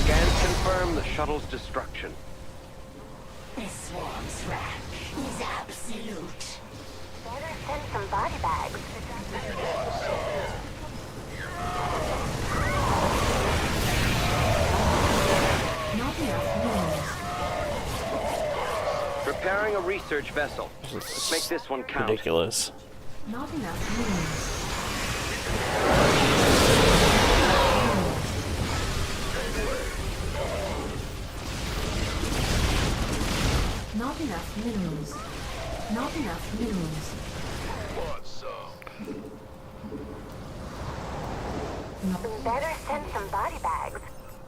Scans confirm the shuttle's destruction. This swarm's wrath is absolute. Better send some body bags. Not enough minerals. Preparing a research vessel. Let's make this one count. Ridiculous. Not enough minerals. Not enough minerals. Not enough minerals. Want some? Better send some body bags.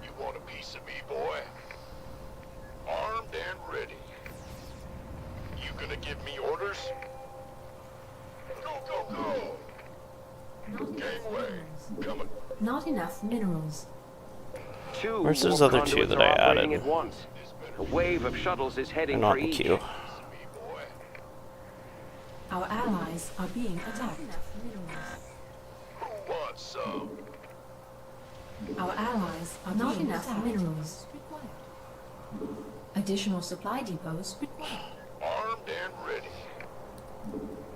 You want a piece of me, boy? Armed and ready. You gonna give me orders? Go, go, go! Gangway, coming. Not enough minerals. Two Where's those warp other two conduits that are I operating added? at once. A wave of shuttles is They're heading not for in each. queue. Me, boy. Our allies are being attacked. Who wants some? Our allies are not enough minerals. Additional supply depots required. Armed and ready.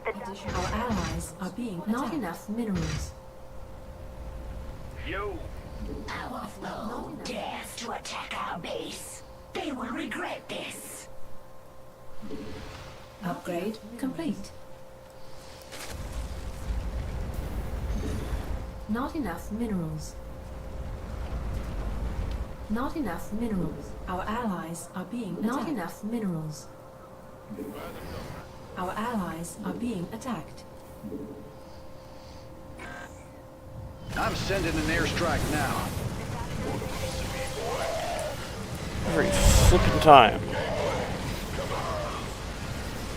Our allies are being not enough minerals. Yo! Our foe dares to attack our base. They will regret this. Upgrade complete. Not enough minerals. Not enough minerals. Our allies are being not enough minerals. Our allies are being attacked. I'm sending an airstrike now. Every flipping time.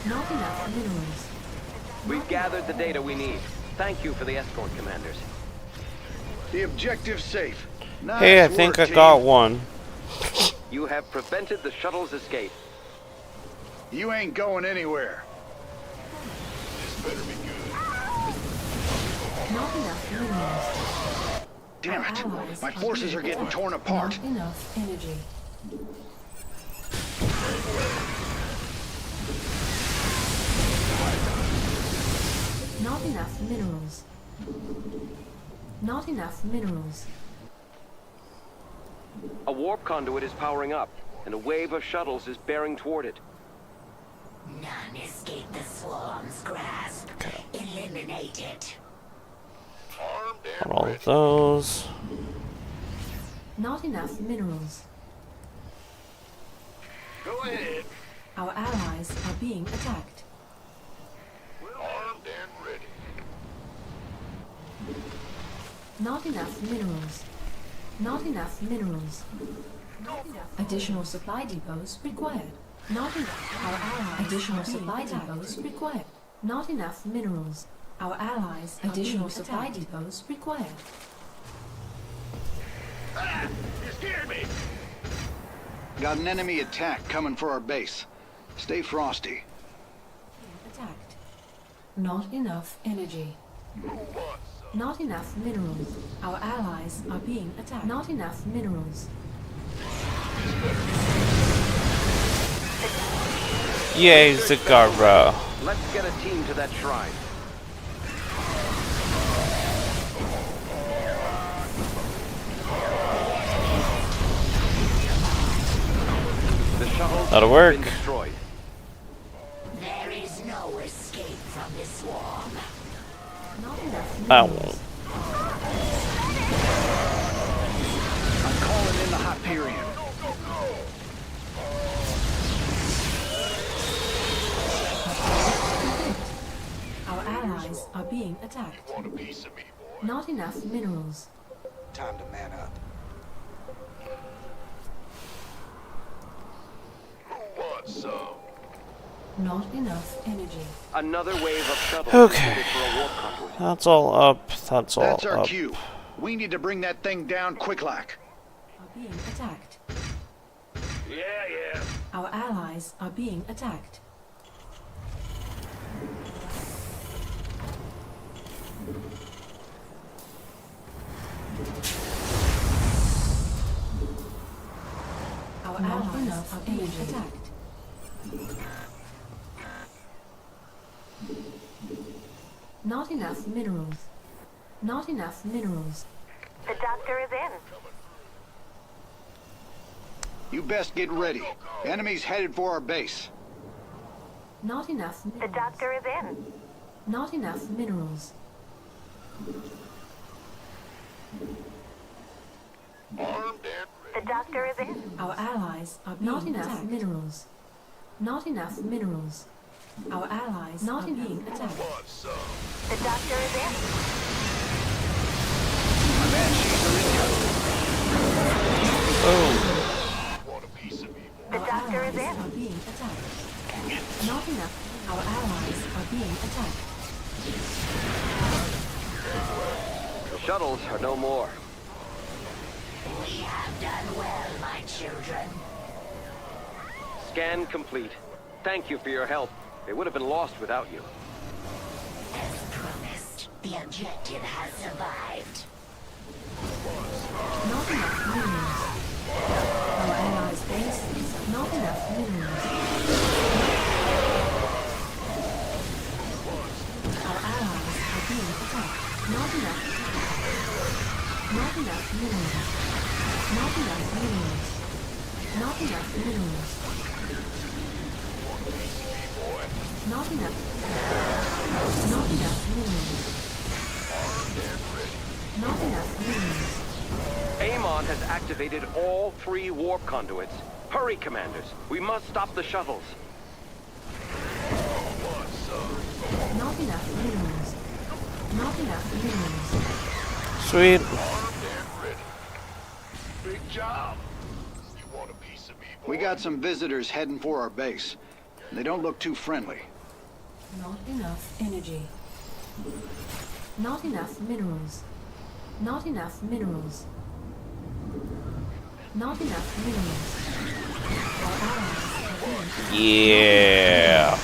Not enough minerals. We've gathered the data we need. Thank you for the escort, commanders. The objective's safe. Nice Hey, I think I work, got team. one. You have prevented the shuttle's escape. You ain't going anywhere. This better be good. Not enough minerals. Damn Our it. allies My are forces being are getting attacked. torn apart. Not enough energy. Not enough minerals. Not enough minerals. A warp conduit is powering up, and a wave of shuttles is bearing toward it. None escape the swarm's grasp. Eliminate it. Armed Got and all ready. of those. Not enough minerals. Go ahead. Our allies are being attacked. Armed and ready. Not enough minerals. Not enough minerals. Additional supply depots required. Not enough. Our allies. Additional supply depots required. Not enough minerals. Our allies. Additional supply depots required. Ah! You scared me! Got an enemy attack coming for our base. Stay frosty. Attacked. Not enough energy. Who wants some? Not enough minerals. Our allies are being attacked. Not enough minerals. Yay, Zakara. Let's get a team to that shrine. The shuttles That'll have work. been destroyed. There is no escape from this swarm. Not enough That minerals. won't. I'm calling in the Hyperion. Our allies are being attacked. Want a piece of me, boy? Not enough minerals. Time to man up. Who wants some? Not enough energy. Another wave of shuttles Okay. headed for a warp conduit. That's all up. That's all That's our up. cue. We need to bring that thing down quick-like. Are being attacked. Yeah. Our allies are being attacked. Our allies are being attacked. Not enough minerals. Not enough minerals. The doctor is in. You best get ready. Enemies headed for our base. Not enough The minerals. doctor is in. Not enough minerals. Armed and The doctor is in. Our allies are being Not enough minerals. Not enough minerals. Our allies are being attacked. want some. The doctor is in. Want a piece of me, boy? The Our doctor is allies in. are being attacked. Not enough. Our allies are being attacked. The shuttles are no more. We have done well, my children. Scan complete. Thank you for your help. They would have been lost without you. As promised, the objective has survived. Not enough minerals. Our allies' base is not enough minerals. Our allies are being attacked. Not enough. Not enough minerals. Not enough minerals. Not enough minerals. Not enough. Not enough minerals. Not enough minerals. Amon has activated all 3 warp conduits. Hurry, commanders. We must stop the shuttles. Not enough minerals. Not enough minerals. Sweet. Big job. You want a piece of me, boy? We got some visitors heading for our base. They don't look too friendly. Not enough energy. Not enough minerals. Not enough minerals. Not enough minerals. Our allies are being Yeah.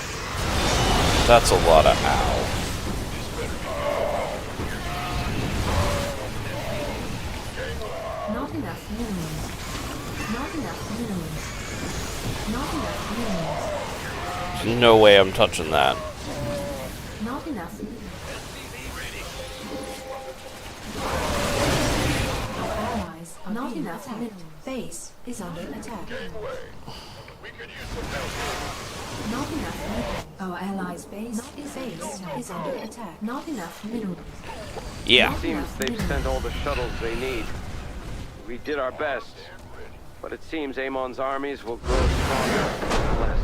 That's a lot of ow. not enough minerals. Not enough minerals. Not enough minerals. There's no way I'm touching that. Not enough. Our allies are not enough minerals. Base is under attack. Not enough minerals. Our allies' base is under attack. Not enough minerals. Yeah. Seems they've sent all the shuttles they need. We did our best, but it seems Amon's armies will grow stronger nonetheless.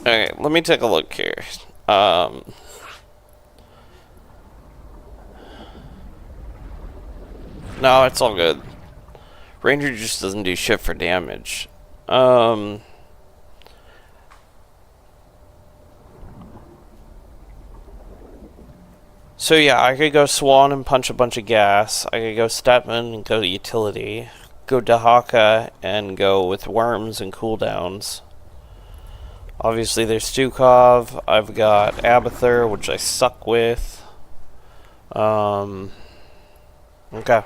Okay, let me take a look here. No, it's all good. Ranger just doesn't do shit for damage. So yeah, I could go Swan and punch a bunch of gas. I could go Stepman and go utility. Go Dahaka and go with worms and cooldowns. Obviously there's Stukov. I've got Abathur, which I suck with. Okay.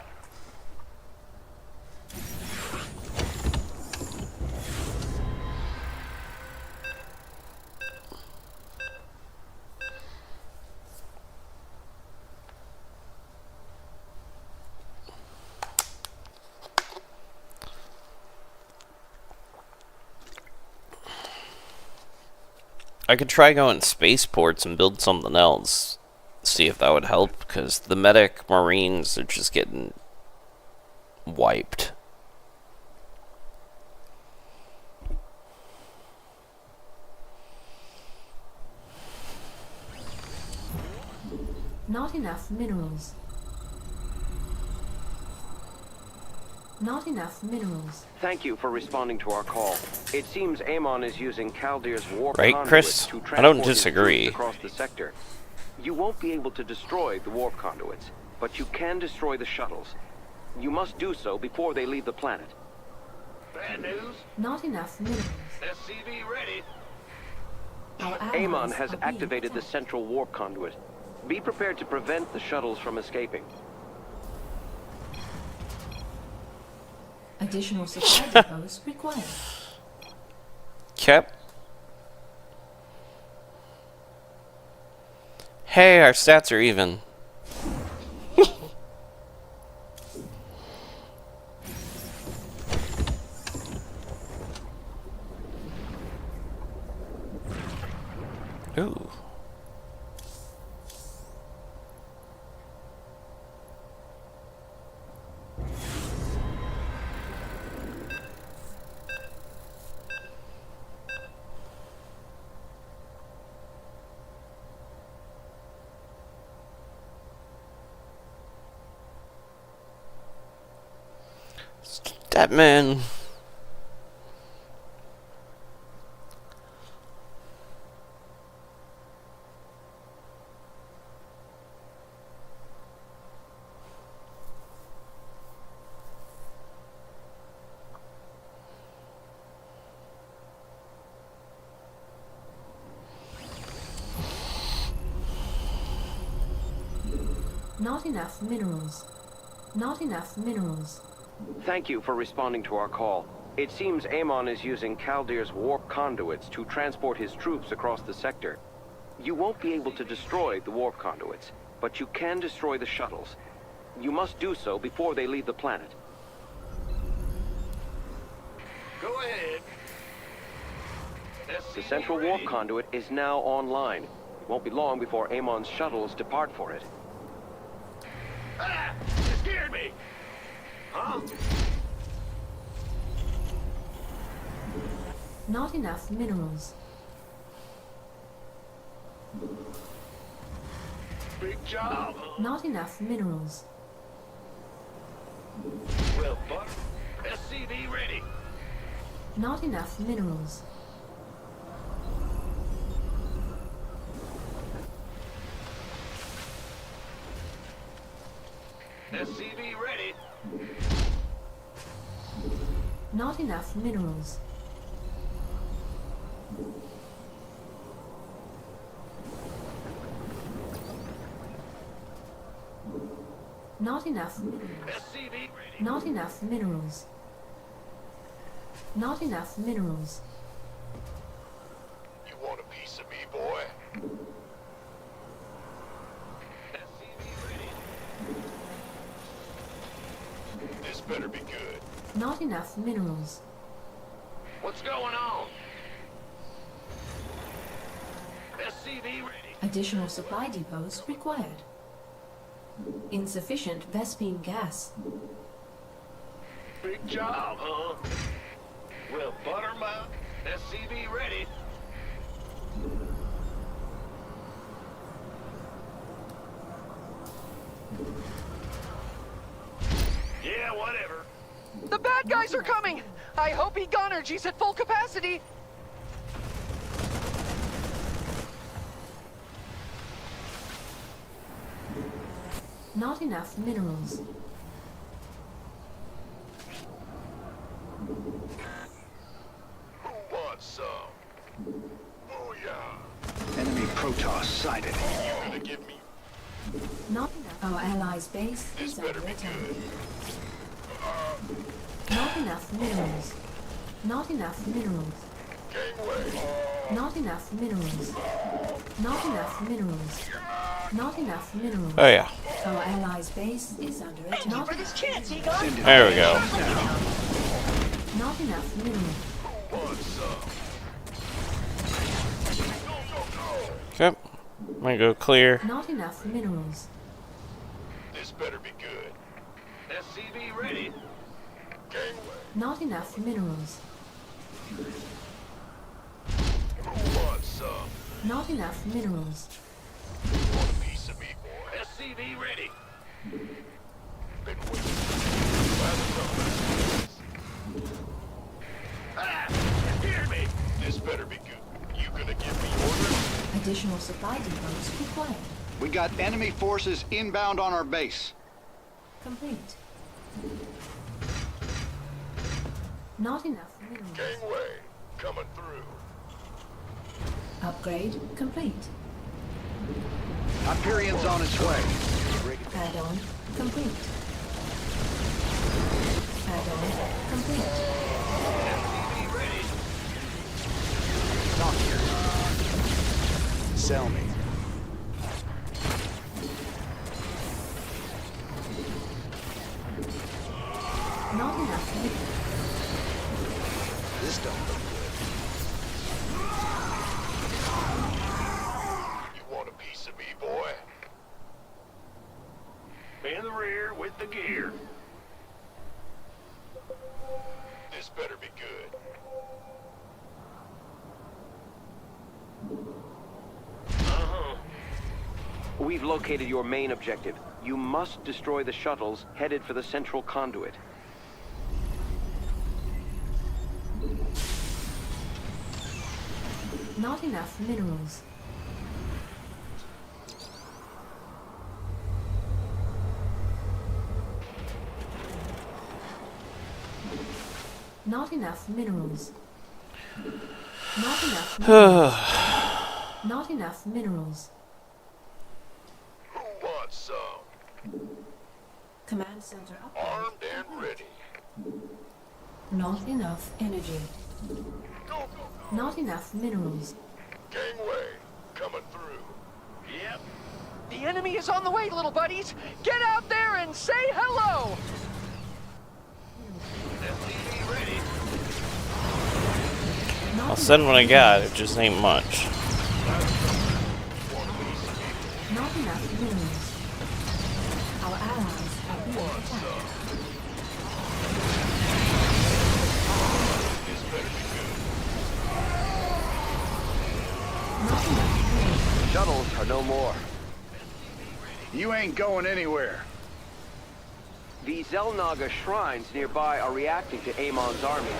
I could try going spaceports and build something else. See if that would help, because the medic marines are just getting wiped. Not enough minerals. Not enough minerals. Thank you for responding to our call. It seems Amon is using Kaldir's warp Right, conduits Chris? to I don't transport his disagree. troops across the sector. You won't be able to destroy the warp conduits, but you can destroy the shuttles. You must do so before they leave the planet. Bad news? Not enough minerals. SCV ready. Our Amon allies has are being activated the attacked. central warp conduit. Be prepared to prevent the shuttles from escaping. Additional supply depots required. Yep. Hey, our stats are even. Ooh. That man. Not enough minerals. Not enough minerals. Thank you for responding to our call. It seems Amon is using Kaldir's warp conduits to transport his troops across the sector. You won't be able to destroy the warp conduits, but you can destroy the shuttles. You must do so before they leave the planet. Go ahead. The central warp conduit is now online. It won't be long before Amon's shuttles depart for it. Ah! You scared me! Huh? Not enough minerals. Big job, huh? Not enough minerals. Well, Buck, SCV ready. Not enough minerals. SCV ready. Not enough minerals. Not enough minerals. SCV ready. Not enough minerals. Not enough minerals. You want a piece of me, boy? SCV ready. This better be good. Not enough minerals. What's going on? SCV ready. Additional supply depots required. Insufficient Vespine gas. Big job, huh? Well, Buttermouth, SCV ready. Yeah, whatever. The bad guys are coming! I hope Egonergy's at full capacity! Not enough minerals. Who wants some? Booyah! Enemy Protoss sighted. You gonna give me Not enough. Our allies' base is under attack. Not enough minerals. Not enough minerals. Gangway. Not enough minerals. Not enough minerals. Not enough minerals. Oh yeah. Our allies' base is under attack. Not For this chance, Egon. There we go. Not enough minerals. Okay. I'm gonna go clear. Not enough minerals. This better be good. SCV ready. Gangway. Not enough minerals. Who wants some? Not enough minerals. Want a piece of me, boy? SCV ready. Been waiting. By the numbers. Ah! Hear me! This better be good. You gonna give me orders? Additional supply depots required. We got enemy forces inbound on our base. Complete. Not enough minerals. Gangway. Coming through. Upgrade complete. Hyperion's on its way. Add-on complete. Add-on complete. SCV ready. Talk here. Sell me. Not enough minerals. This don't look good. You want a piece of me, boy? In the rear with the gear. This better be good. We've located your main objective. You must destroy the shuttles headed for the central conduit. Not enough minerals. Not enough minerals. Not enough minerals. Not enough minerals. Who wants some? Command center up. Armed and ready. Not enough energy. Go, go, go. Not enough minerals. Gangway. Coming through. Yep. The enemy is on the way, little buddies. Get out there and say hello. SCV ready. Not I'll send what I got. It just ain't much. Not enough minerals. Our allies are being attacked. This better be good. Not enough minerals. Shuttles are no more. You ain't going anywhere. The Zelnaga shrines nearby are reacting to Amon's army.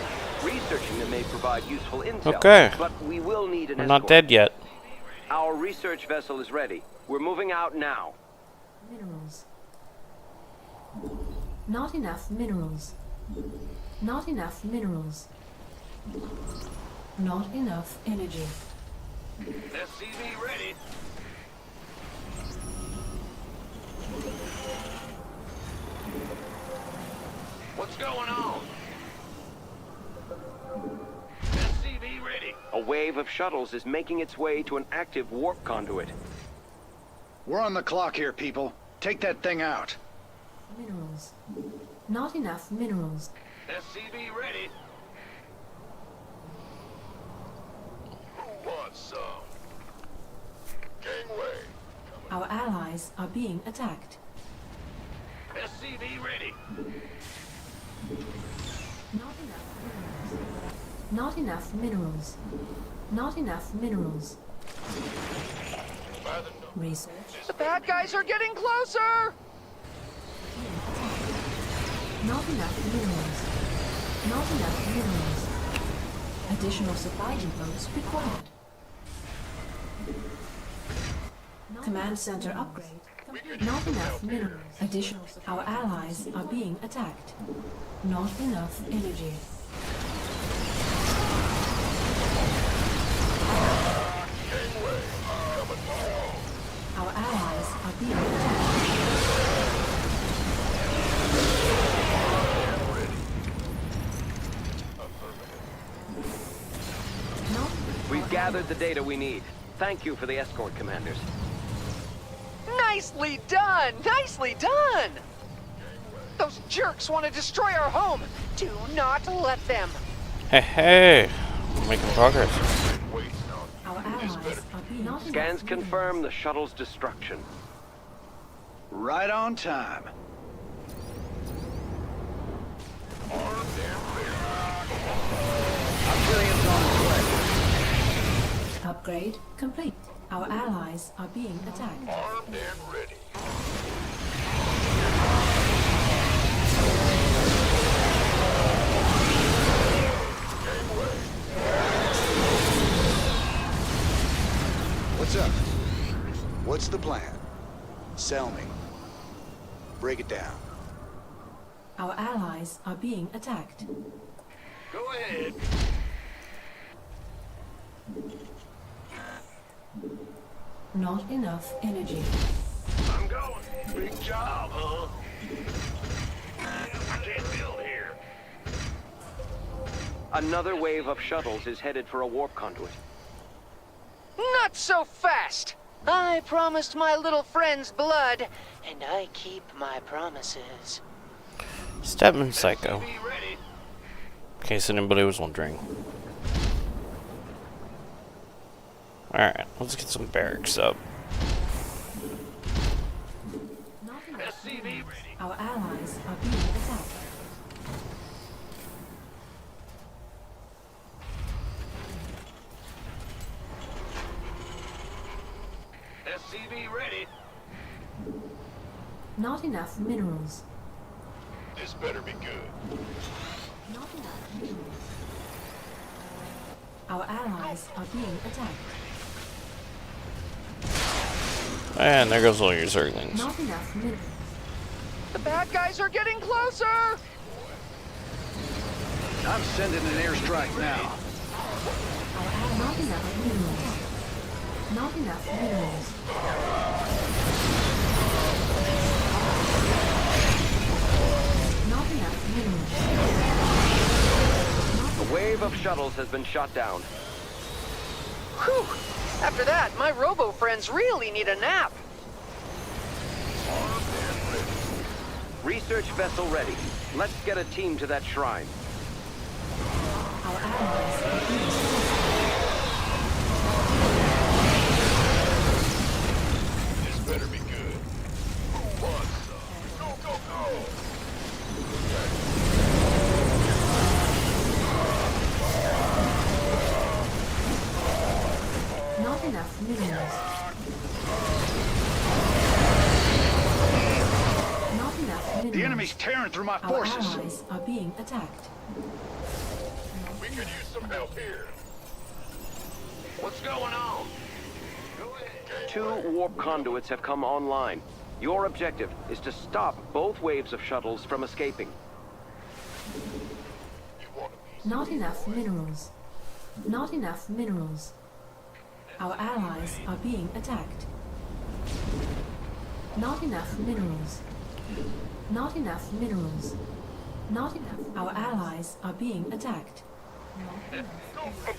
Researching them may provide useful intel. Okay. But we will need an I'm escort. not dead yet. Our research vessel is ready. We're moving out now. Minerals. Not enough minerals. Not enough minerals. Not enough energy. SCV ready. What's going on? SCV ready. A wave of shuttles is making its way to an active warp conduit. We're on the clock here, people. Take that thing out. Minerals. Not enough minerals. SCV ready. Who wants some? Gangway. Our allies are being attacked. SCV ready. Not enough minerals. Not enough minerals. Not enough minerals. By the number. Research. The bad guys are getting closer. Not enough minerals. Not enough minerals. Additional supply depots required. Command center upgrade. Not enough minerals. Additional. Our allies are being attacked. Not enough energy. Gangway. Coming through. Our allies are being attacked. We've gathered the data we need. Thank you for the escort, commanders. Nicely done! Nicely done! Those jerks want to destroy our home. Do not let them. Hey, we're making progress. Our allies are being not Scans confirm the shuttle's destruction. Right on time. Auxilium's on its way. upgrade complete. Our allies are being attacked. Armed and ready. What's up? What's the plan? Sell me. Break it down. Our allies are being attacked. Go ahead. Not enough energy. I'm going. Big job, huh? I can't build here. Another wave of shuttles is headed for a warp conduit. Not so fast! I promised my little friends blood, and I keep my promises. Stepman Psycho. Be ready. In case anybody was wondering. Alright, let's get some barracks up. Not enough SCV minerals. ready. Our allies are being attacked. SCV ready. Not enough minerals. This better be good. Not enough minerals. Our allies are being attacked. And there goes all your Zerglings. Not enough minerals. The bad guys are getting closer! I'm sending an airstrike now. Our allies not enough minerals. Not enough minerals. Not enough minerals. A wave of shuttles has been shot down. Whew! After that, my robo-friends really need a nap. Research vessel ready. Let's get a team to that shrine. Our allies are being attacked. This better be good. Who wants some? Go, go, go! Not enough minerals. Not enough minerals. The enemy's tearing through my Our forces. allies are being attacked. We could use some help here. What's going on? Go ahead. 2 warp conduits have come online. Your objective is to stop both waves of shuttles from escaping. You want a piece? Not enough minerals. Not enough minerals. Our allies are being attacked. Not enough minerals. Not enough minerals. Not enough. Our allies are being attacked.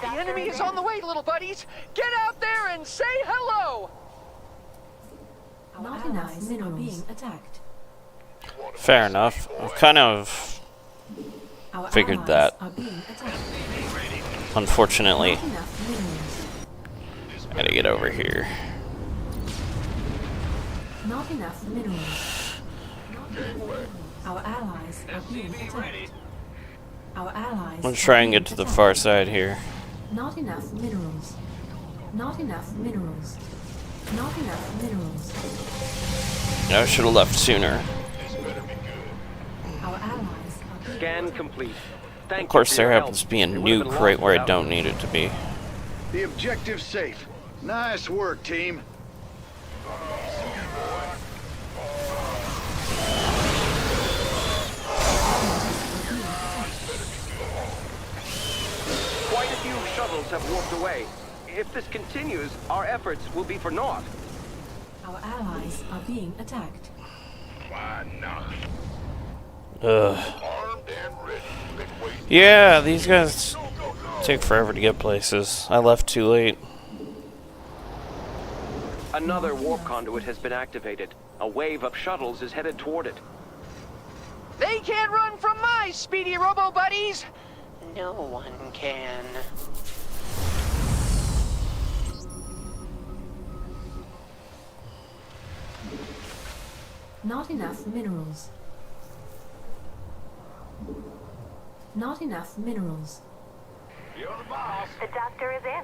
The enemy is on the way, little buddies! Get out there and say hello! Not enough minerals are being attacked. Fair enough. I've kind of Our Figured allies that. are being attacked. unfortunately Not enough minerals. gotta get over here. Not enough minerals. Our allies are being attacked. Our allies. I'm gonna are try and being get to the attacked. far side here. Not enough minerals. Not enough minerals. Not enough minerals. I should have left sooner. Our allies are being Scan complete. Thank Of course, you for your there help. happens to be a It would've been nuke right lost where I without don't you. need it to be. The objective's safe. Nice work, team. Quite a few shuttles have warped away. If this continues, our efforts will be for naught. Our allies are being attacked. Why not? Ugh. Armed and ready. Been waiting. Yeah, these guys take forever to get places. I left too late. Another warp conduit has been activated. A wave of shuttles is headed toward it. They can't run from my speedy robo-buddies! No one can. Not enough minerals. Not enough minerals. You're the boss. The doctor is in.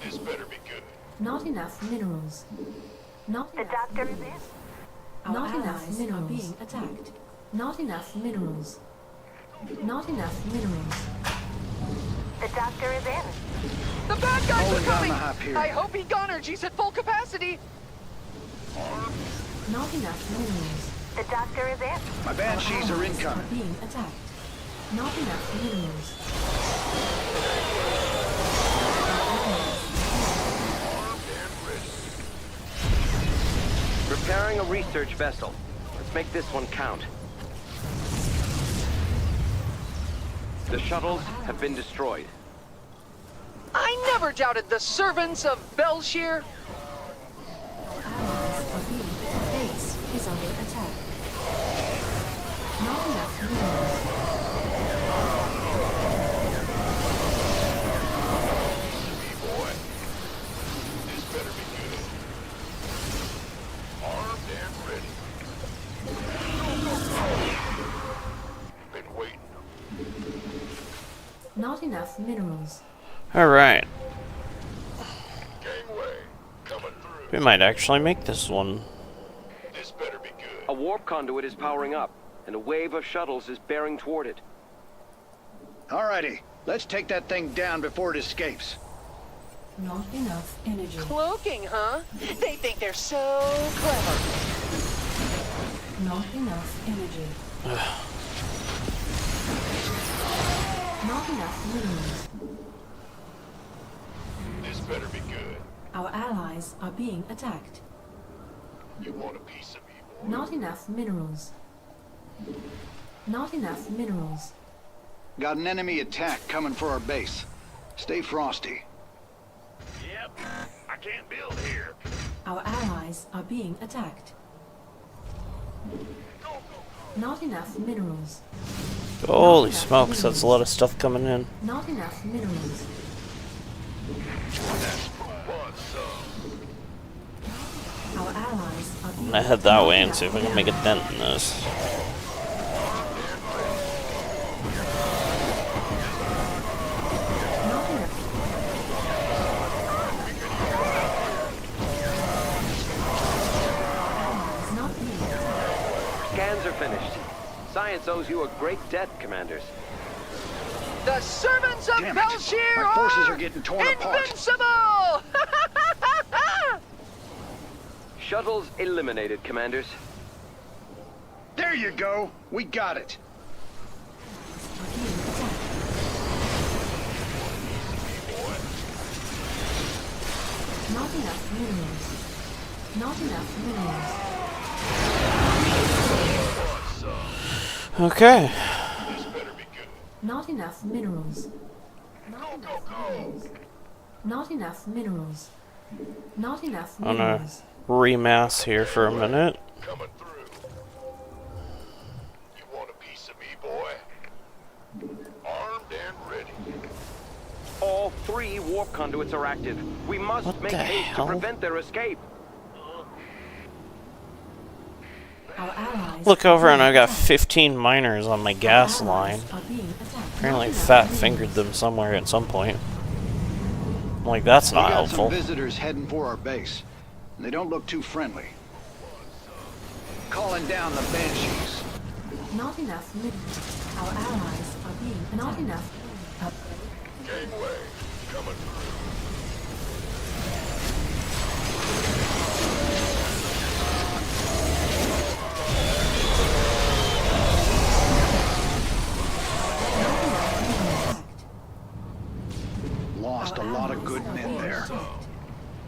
This better be good. Not enough minerals. Not The enough doctor is minerals. in. Not enough minerals are being attacked. Not enough minerals. Not enough minerals. The doctor is in. The bad guys Hold are it down coming! the Hyperion. I hope Egonergy's at full capacity! Not enough minerals. The doctor is in. My banshees are Allies incoming. are being attacked. Not enough minerals. Preparing a research vessel. Let's make this one count. The shuttles have been destroyed. I never doubted the servants of Belshir. Allies are being attacked. Base is under attack. Not enough minerals. Boy. This better be good. Armed and ready. Been waiting. Not enough minerals. Alright. Gangway. Coming through. We might actually make this one. This better be good. A warp conduit is powering up, and a wave of shuttles is bearing toward it. Alrighty, let's take that thing down before it escapes. Not enough energy. Cloaking, huh? They think they're so clever. Not enough energy. Not enough minerals. This better be good. Our allies are being attacked. You want a piece of me, boy? Not enough minerals. Not enough minerals. Got an enemy attack coming for our base. Stay frosty. Yep. I can't build here. Our allies are being attacked. Not enough minerals. Holy smokes, that's a lot of stuff coming in. Not enough minerals. Our allies are I'm being gonna head that way and see if I can make a dent in this. Not enough. Allies not being attacked. Scans are finished. Science owes you a great debt, Commanders. The servants of Damn it. Belshir My forces are getting torn apart. invincible! Shuttles eliminated, Commanders. There you go. We got it. Are being attacked. Not enough minerals. Not enough minerals. Okay. This better be good. Not enough minerals. Not enough minerals. Not enough minerals. Not enough I'm gonna minerals. remass here for a minute. Coming through. You want a piece of me, boy? Armed and ready. All 3 warp conduits are active. We must What make the haste hell? to prevent their escape. Our allies Look over and I got attacked. 15 miners on my gas Our line. allies are being attacked. Apparently Not enough fat minerals. fingered them somewhere at some point. I'm like, that's We not got helpful. some visitors heading for our base. And they don't look too friendly. Calling down the banshees. Not enough minerals. Our allies are being not enough. Gangway. Coming through. Lost a Our lot of allies good are men being there. attacked.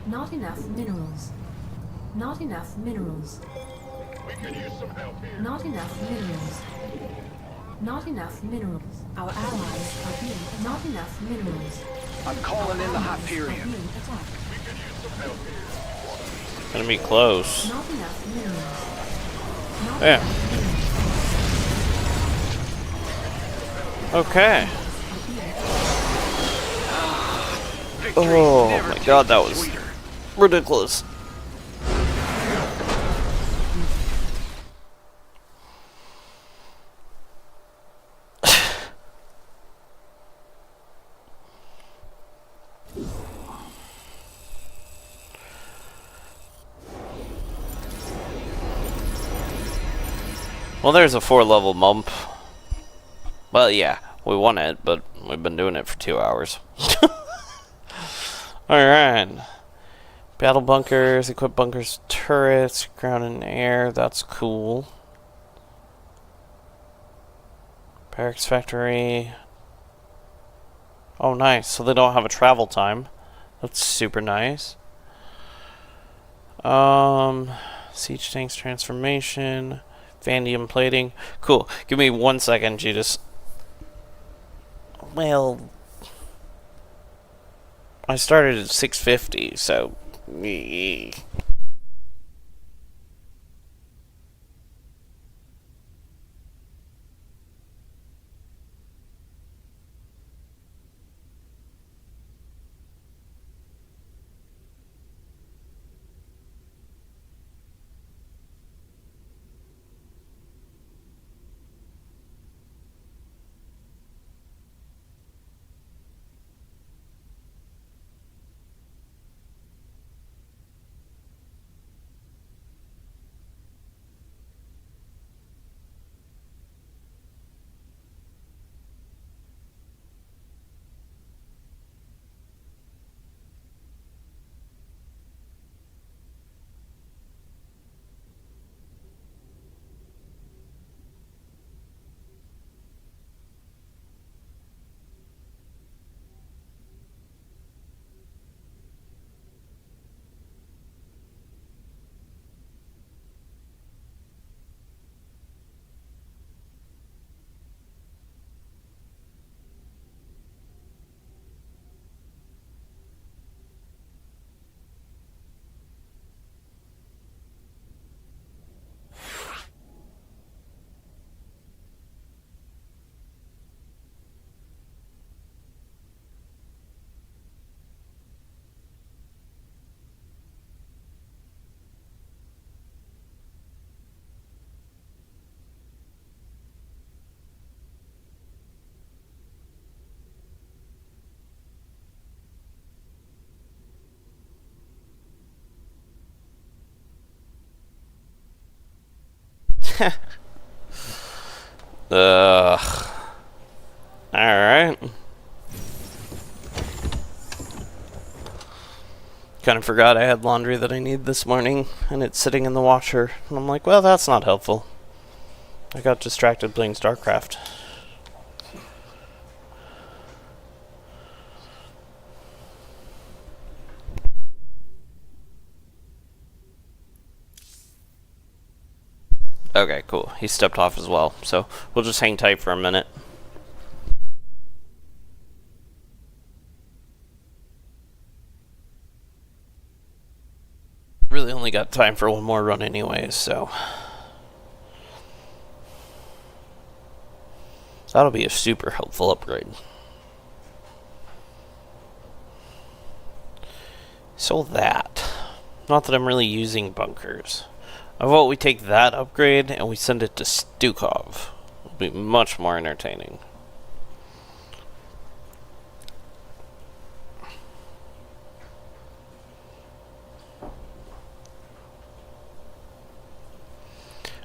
Not enough minerals. Not enough minerals. We could use some help here. Not enough minerals. Not enough minerals. Our allies are being not enough minerals. I'm calling in the Allies are Hyperion. being attacked. We could use some help here. Gonna be close. Not enough minerals. Not Yeah. enough minerals. Okay. Victory Oh never my god, that tasted was sweeter. ridiculous. Well, there's a 4-level mump. Well, yeah, we won it, but we've been doing it for 2 hours. Alright. Battle bunkers, equip bunkers, turrets, ground and air, that's cool. Barracks factory. Oh, nice, so they don't have a travel time. That's super nice. Siege tanks transformation. Vanadium plating. Cool. Give me 1 second, Judas. Well, I started at 650, so... Ugh. Alright. Kind of forgot I had laundry that I need this morning, and it's sitting in the washer. And I'm like, well, that's not helpful. I got distracted playing Starcraft. Okay, cool. He stepped off as well, so we'll just hang tight for a minute. Really only got time for one more run anyways, so... that'll be a super helpful upgrade. So that. Not that I'm really using bunkers. I vote we take that upgrade and we send it to Stukov. It'll be much more entertaining.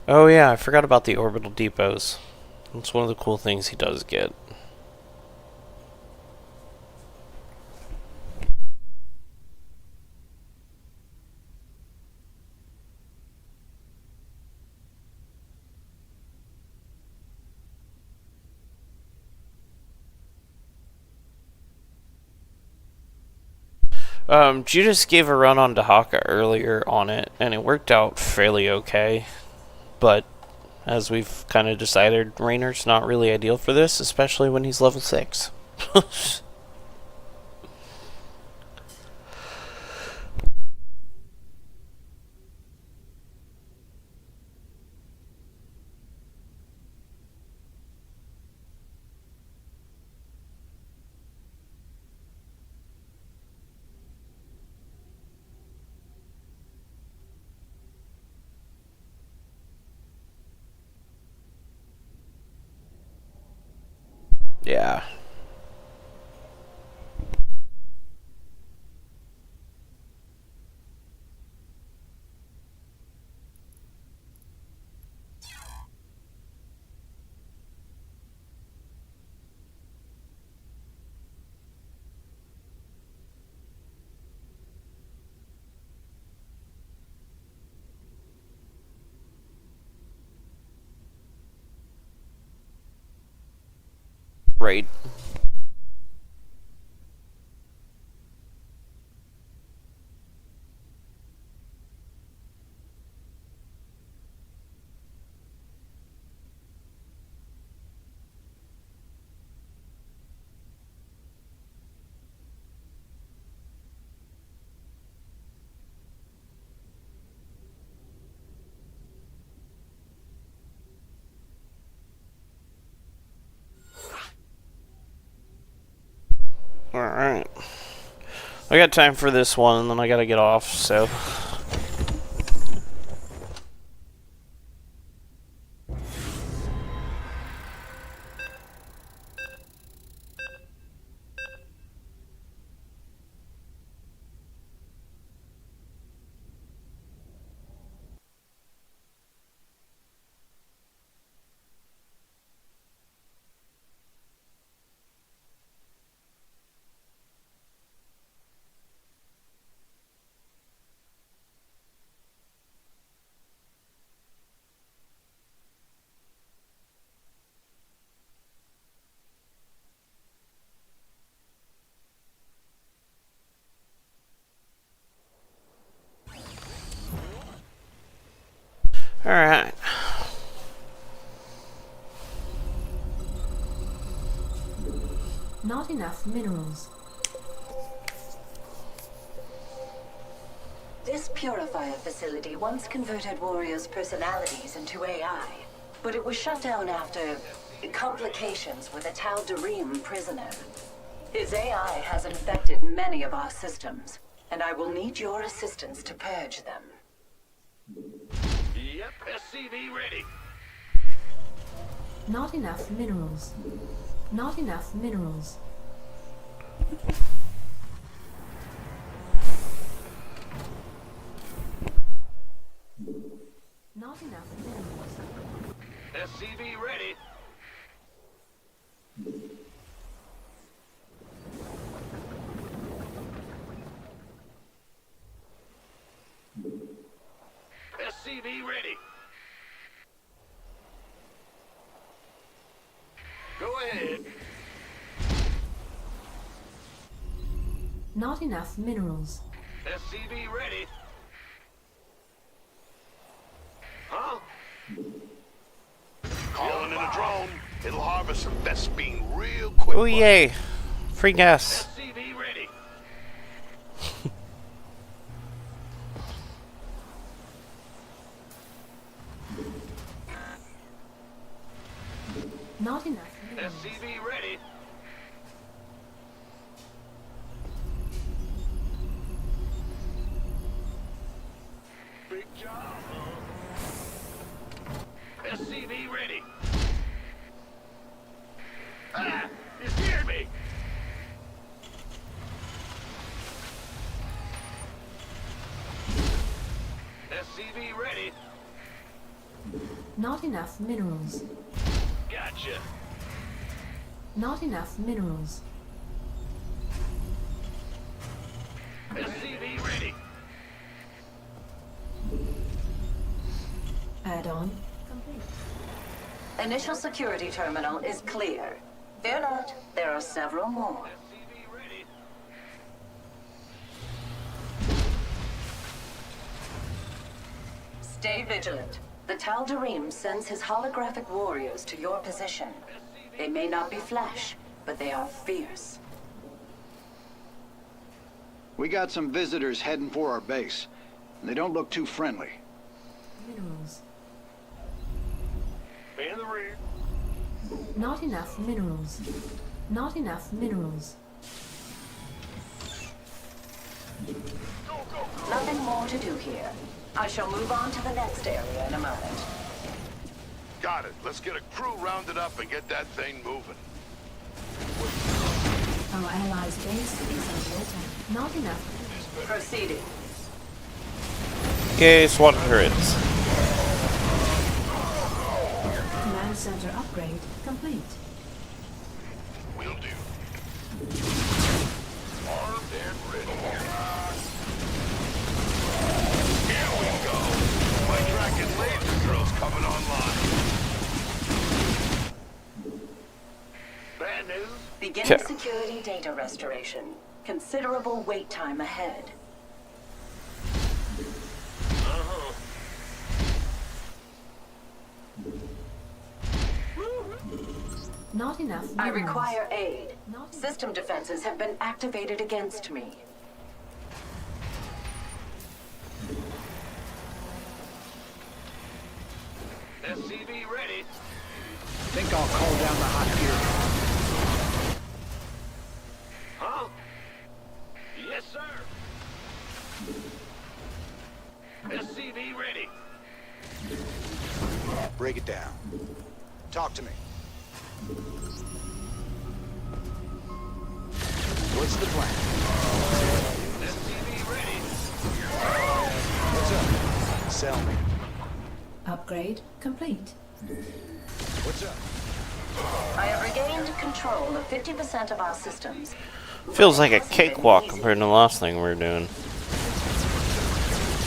Oh yeah, I forgot about the orbital depots. That's one of the cool things he does get. Judas gave a run on Dahaka earlier on it, and it worked out fairly okay. But, as we've kind of decided, Raynor's not really ideal for this, especially when he's level 6. Yeah. Right. Alright. I got time for this one, and then I gotta get off, so... Alright. Not enough minerals. This purifier facility once converted warriors' personalities into AI, but it was shut down after complications with a Tal'Darim prisoner. His AI has infected many of our systems, and I will need your assistance to purge them. Yep, SCV ready. Not enough minerals. Not enough minerals. Not enough minerals. SCV ready. SCV ready. Go ahead. Not enough minerals. SCV ready. Huh? Calling in a drone. It'll harvest some best bean real quick. Oh yay! Free gas. SCV ready. Not enough minerals. SCV ready. Big job. SCV ready. Ah! You scared me! SCV ready. Not enough minerals. Gotcha. Not enough minerals. SCV ready. Add-on complete. Initial security terminal is clear. Fear not, there are several more. SCV ready. Stay vigilant. The Tal'Darim sends his holographic warriors to your position. They may not be flesh, but they are fierce. We got some visitors heading for our base. They don't look too friendly. Minerals. In the rear. Not enough minerals. Not enough minerals. Nothing more to do here. I shall move on to the next area in a moment. Got it. Let's get a crew rounded up and get that thing moving. Our allies' base is under attack. Not enough. Proceeding. Yay, SWAT turrets. Command center upgrade complete. Will do. Armed and ready. Here we go. My tracking laser drill's coming online. Bad news? Beginning Okay. security data restoration. Considerable wait time ahead. Not enough minerals. I require aid. Not System defenses have been activated against me. SCV ready. Think I'll call down the hot gear. Huh? Yes, sir. SCV ready. Break it down. Talk to me. What's the plan? SCV ready. What's up? Sell me. Upgrade complete. What's up? I have regained control of 50% of our systems. Feels like a cakewalk compared to the last thing we were doing.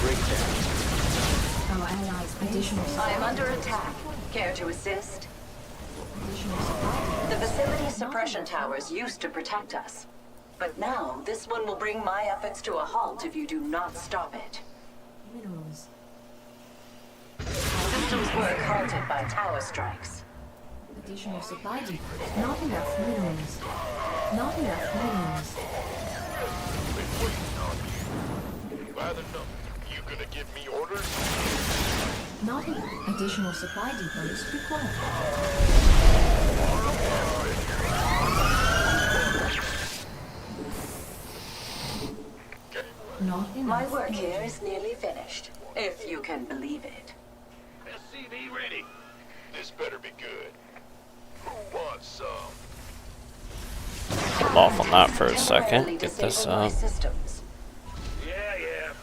Break it down. Our allies' additional I am supply. under attack. Care to assist? Additional supply. The facility suppression towers used to protect us. But now, this one will bring my efforts to a halt if you do not stop it. Minerals. Systems work halted by tower strikes. Additional supply depot. Not enough minerals. Not enough minerals. By the number. You gonna give me orders? Not enough. Additional supply depots required. Not enough. My work here is nearly finished, if you can believe it. SCV ready. This better be good. Who wants some? I'm off on that for a second. Temporarily Get this disabled my up. systems. Yeah.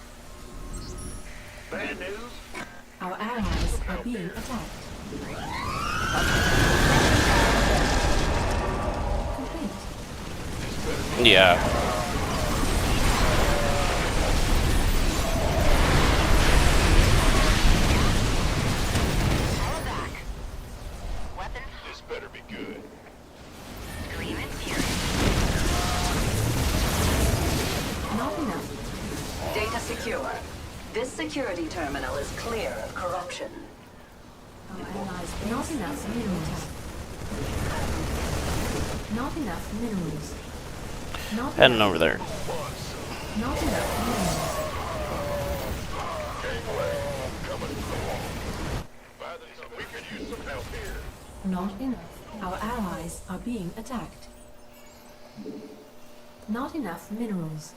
Bad news? Our allies are being attacked. Complete. Yeah. This better be good. Not enough. Data secure. This security terminal is clear of corruption. Our allies. Not enough minerals. Not enough minerals. Not Heading enough. over there. Not enough minerals. By the number. We could use some help here. Not enough. Our allies are being attacked. Not enough minerals.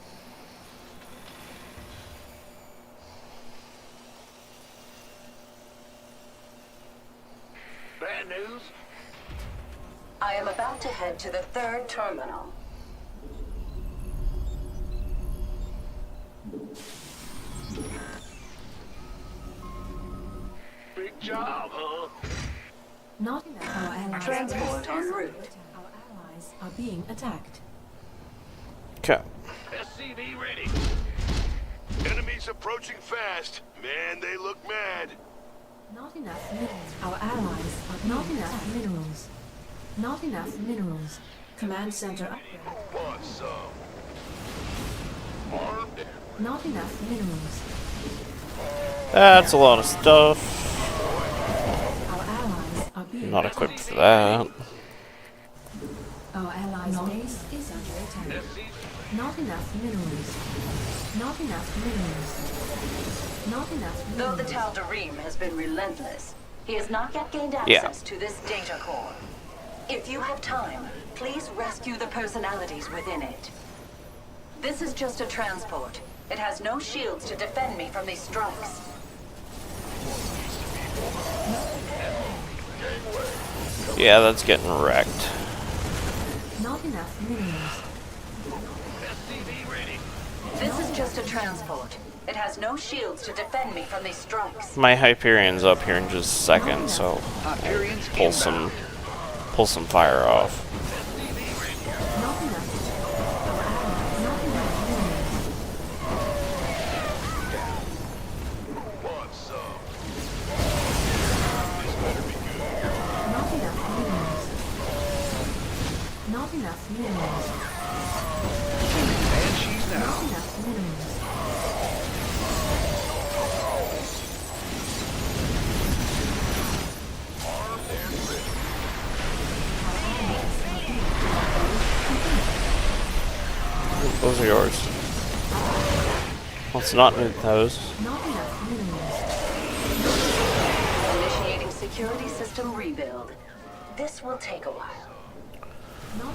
Bad news? I am about to head to the third terminal. Big job, huh? Not enough. Our allies. Transport en route. Our allies are being attacked. Okay. SCV ready. Enemies approaching fast. Man, they look mad. Not enough minerals. Our allies are not enough minerals. Not enough minerals. Command center upgrade. Who wants some? Armed and Not enough minerals. That's a lot of stuff. Our allies are being Not equipped for that. Our allies' base is under attack. Not enough minerals. Not enough minerals. Not enough Though minerals. the Tal'Darim has been relentless, he has not yet gained Yeah. access to this data core. If you have time, please rescue the personalities within it. This is just a transport. It has no shields to defend me from these strikes. Yeah, that's getting wrecked. Not enough minerals. This is just a transport. It has no shields to defend me from these strikes. My Hyperion's up here in just a second, so Hyperions pull inbound. some fire off. Not enough. Our allies. Not enough minerals. What's up? Not enough minerals. Not enough minerals. And she's Not now. enough minerals. Those are yours. Let's not need those. Not enough minerals. Initiating security system rebuild. This will take a while. Not,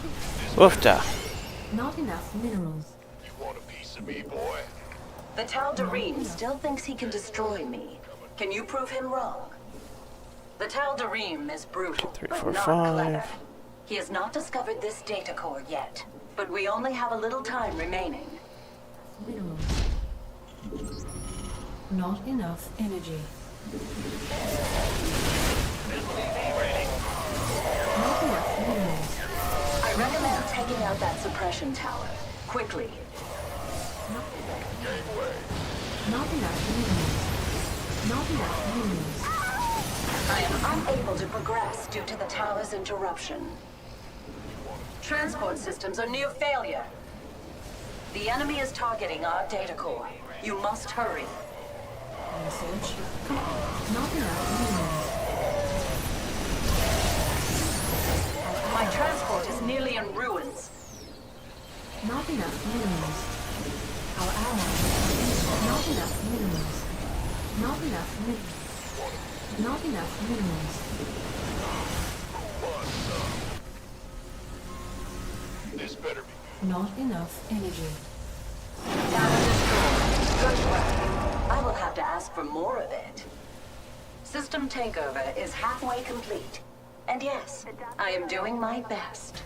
Woofda. not enough minerals. You want a piece of me, boy? The Tal'Darim still thinks he can destroy me. Can you prove him wrong? The Tal'Darim is brutal, 3, but 4, not 5. clever. He has not discovered this data core yet, but we only have a little time remaining. Minerals. Not enough energy. Not enough minerals. I recommend taking out that suppression tower, quickly. Not enough minerals. Not enough minerals. I am unable to progress due to the tower's interruption. Transport systems are near failure. The enemy is targeting our data core. You must hurry. Research. Not enough minerals. My transport is nearly in ruins. Not enough minerals. Our allies. Not enough minerals. Not enough minerals. Not enough minerals. This better be. Not enough energy. Tower destroyed. Good work. I will have to ask for more of it. System takeover is halfway complete. And yes, I am doing my best.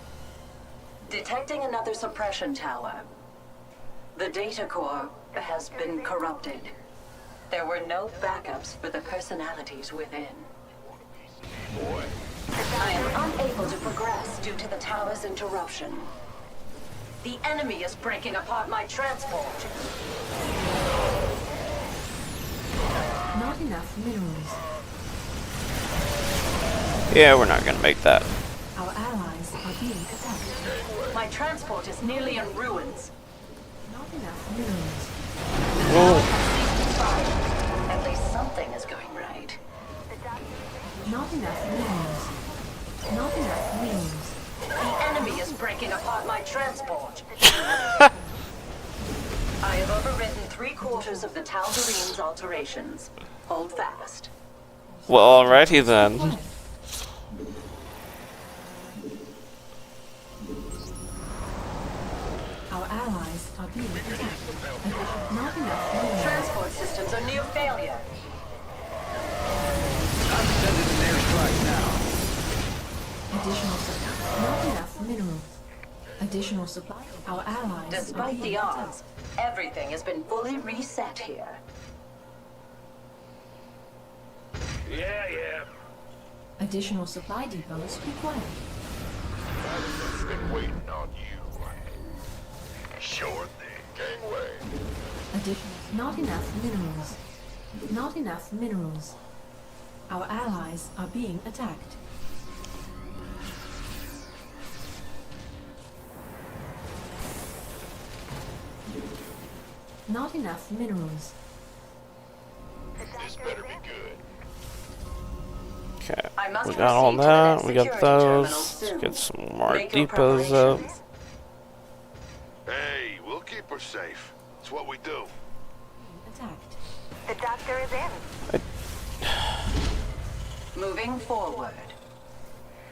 Detecting another suppression tower. The data core has been corrupted. There were no backups for the personalities within. I am unable to progress due to the tower's interruption. The enemy is breaking apart my transport. Not enough minerals. Yeah, we're not gonna make that. Our allies are being attacked. My transport is nearly in ruins. Not enough minerals. Oh, At least something is going right. Not enough minerals. Not enough minerals. The enemy is breaking apart my transport. I have overridden 3/4 of the Tal'Darim's alterations. Hold fast. well, alrighty then. Our allies are being attacked. Not enough minerals. Transport systems are near failure. I'm sending an airstrike now. Additional supply. Not enough minerals. Additional supply. Our allies are Despite being the attacked. odds, everything has been fully reset here. Yeah. Additional supply depots required. Been waiting on you. Sure thing. Gangway. Additional. Not enough minerals. Not enough minerals. Our allies are being attacked. Not enough minerals. This better be good. Okay, I must we got all proceed to the that. next We got security terminal those. soon. Let's get some more Make your depots up. preparations. Hey, we'll keep her safe. It's what we do. Attacked. The doctor is in. Moving forward.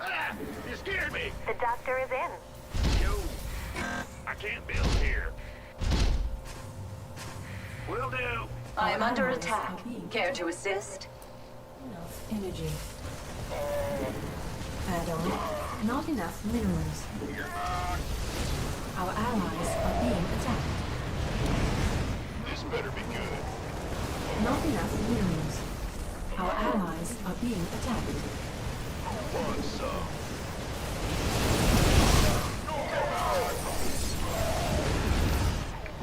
Ah, you scared me. The doctor is in. Yo, I can't build here. Will do. I am under attack. Care to assist? Enough energy. Add-on. Not enough minerals. Our allies are being attacked. This better be good. Not enough minerals. Our allies are being attacked. Want some?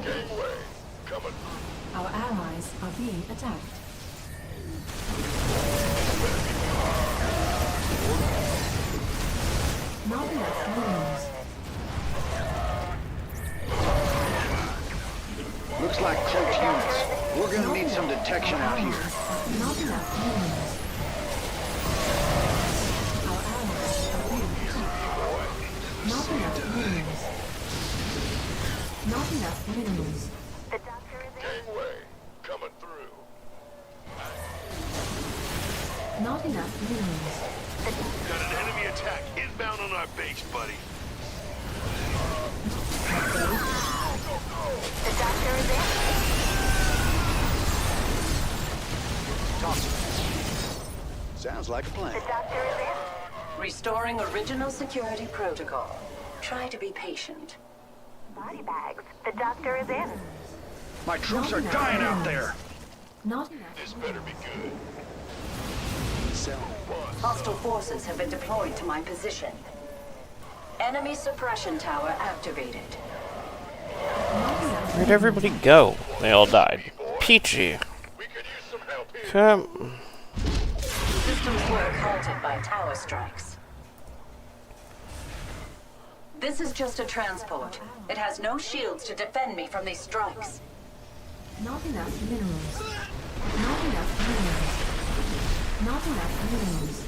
Gangway, coming. Our allies are being attacked. Not enough minerals. Looks like cloaked units. We're gonna need some detection out here. Not enough minerals. Our allies are being attacked. Not enough minerals. Not enough minerals. The doctor is in. Gangway, coming through. Not enough minerals. Got an enemy attack inbound on our base, buddy. The doctor is in. Sounds like a plan. The doctor is in. Restoring original security protocol. Try to be patient. Body bags. The doctor is in. My troops are dying out there. Not enough. This better be good. Hostile forces have been deployed to my position. Enemy suppression tower activated. Where'd everybody go? They all died. Peachy. We could use some help here. Come. Systems work halted by tower strikes. This is just a transport. It has no shields to defend me from these strikes. Not enough minerals. Not enough minerals. Not enough minerals.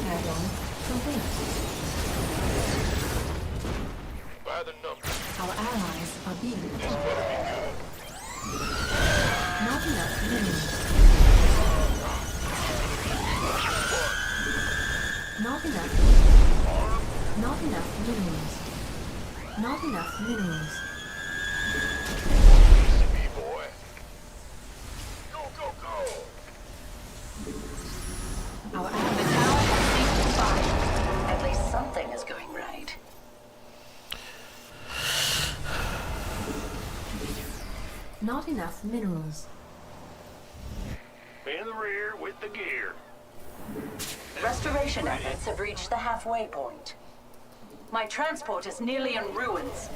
Add-on complete. By the numbers. Our allies are being This attacked. better be good. Not enough minerals. Not enough. Not enough minerals. Not enough minerals. Easy, me boy. Go, go, go. Our The allies. tower has ceased to fire. At least something is going right. Not enough minerals. In the rear with the gear. Restoration efforts have reached the halfway point. My transport is nearly in ruins.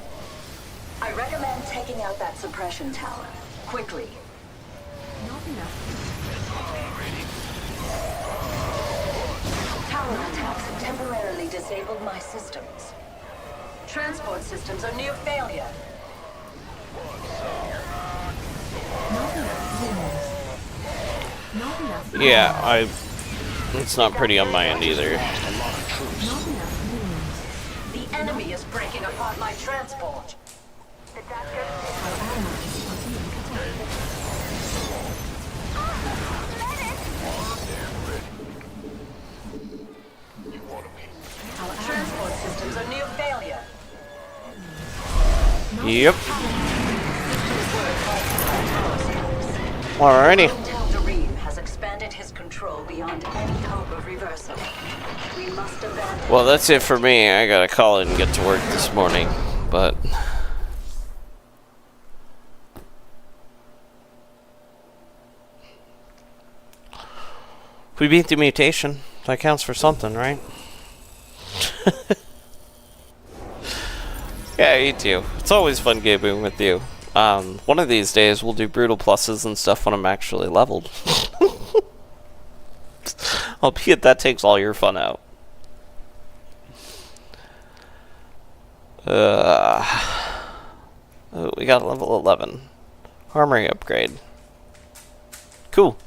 I recommend taking out that suppression tower. Quickly. Not enough. Tower attacks have temporarily disabled my systems. Transport systems are near failure. Not enough minerals. Not enough. Yeah, it's not pretty on my end either. Not enough minerals. The enemy is breaking apart my transport. The doctor Our allies are being attacked. You want a piece? Our Transport allies. systems are near failure. Yep. Alrighty. Tal'Darim has expanded his control beyond any hope of reversal. We must abandon. Well, that's it for me. I gotta call it and get to work this morning, but... we beat the mutation. That counts for something, right? Yeah, you too. It's always fun gaming with you. One of these days we'll do brutal pluses and stuff when I'm actually leveled. Albeit that takes all your fun out. Oh, we got level 11. Armory upgrade. Cool.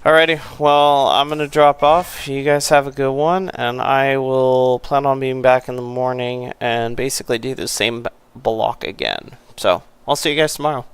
Alrighty, well, I'm gonna drop off. You guys have a good one, and I will plan on being back in the morning and basically do the same block again. So, I'll see you guys tomorrow.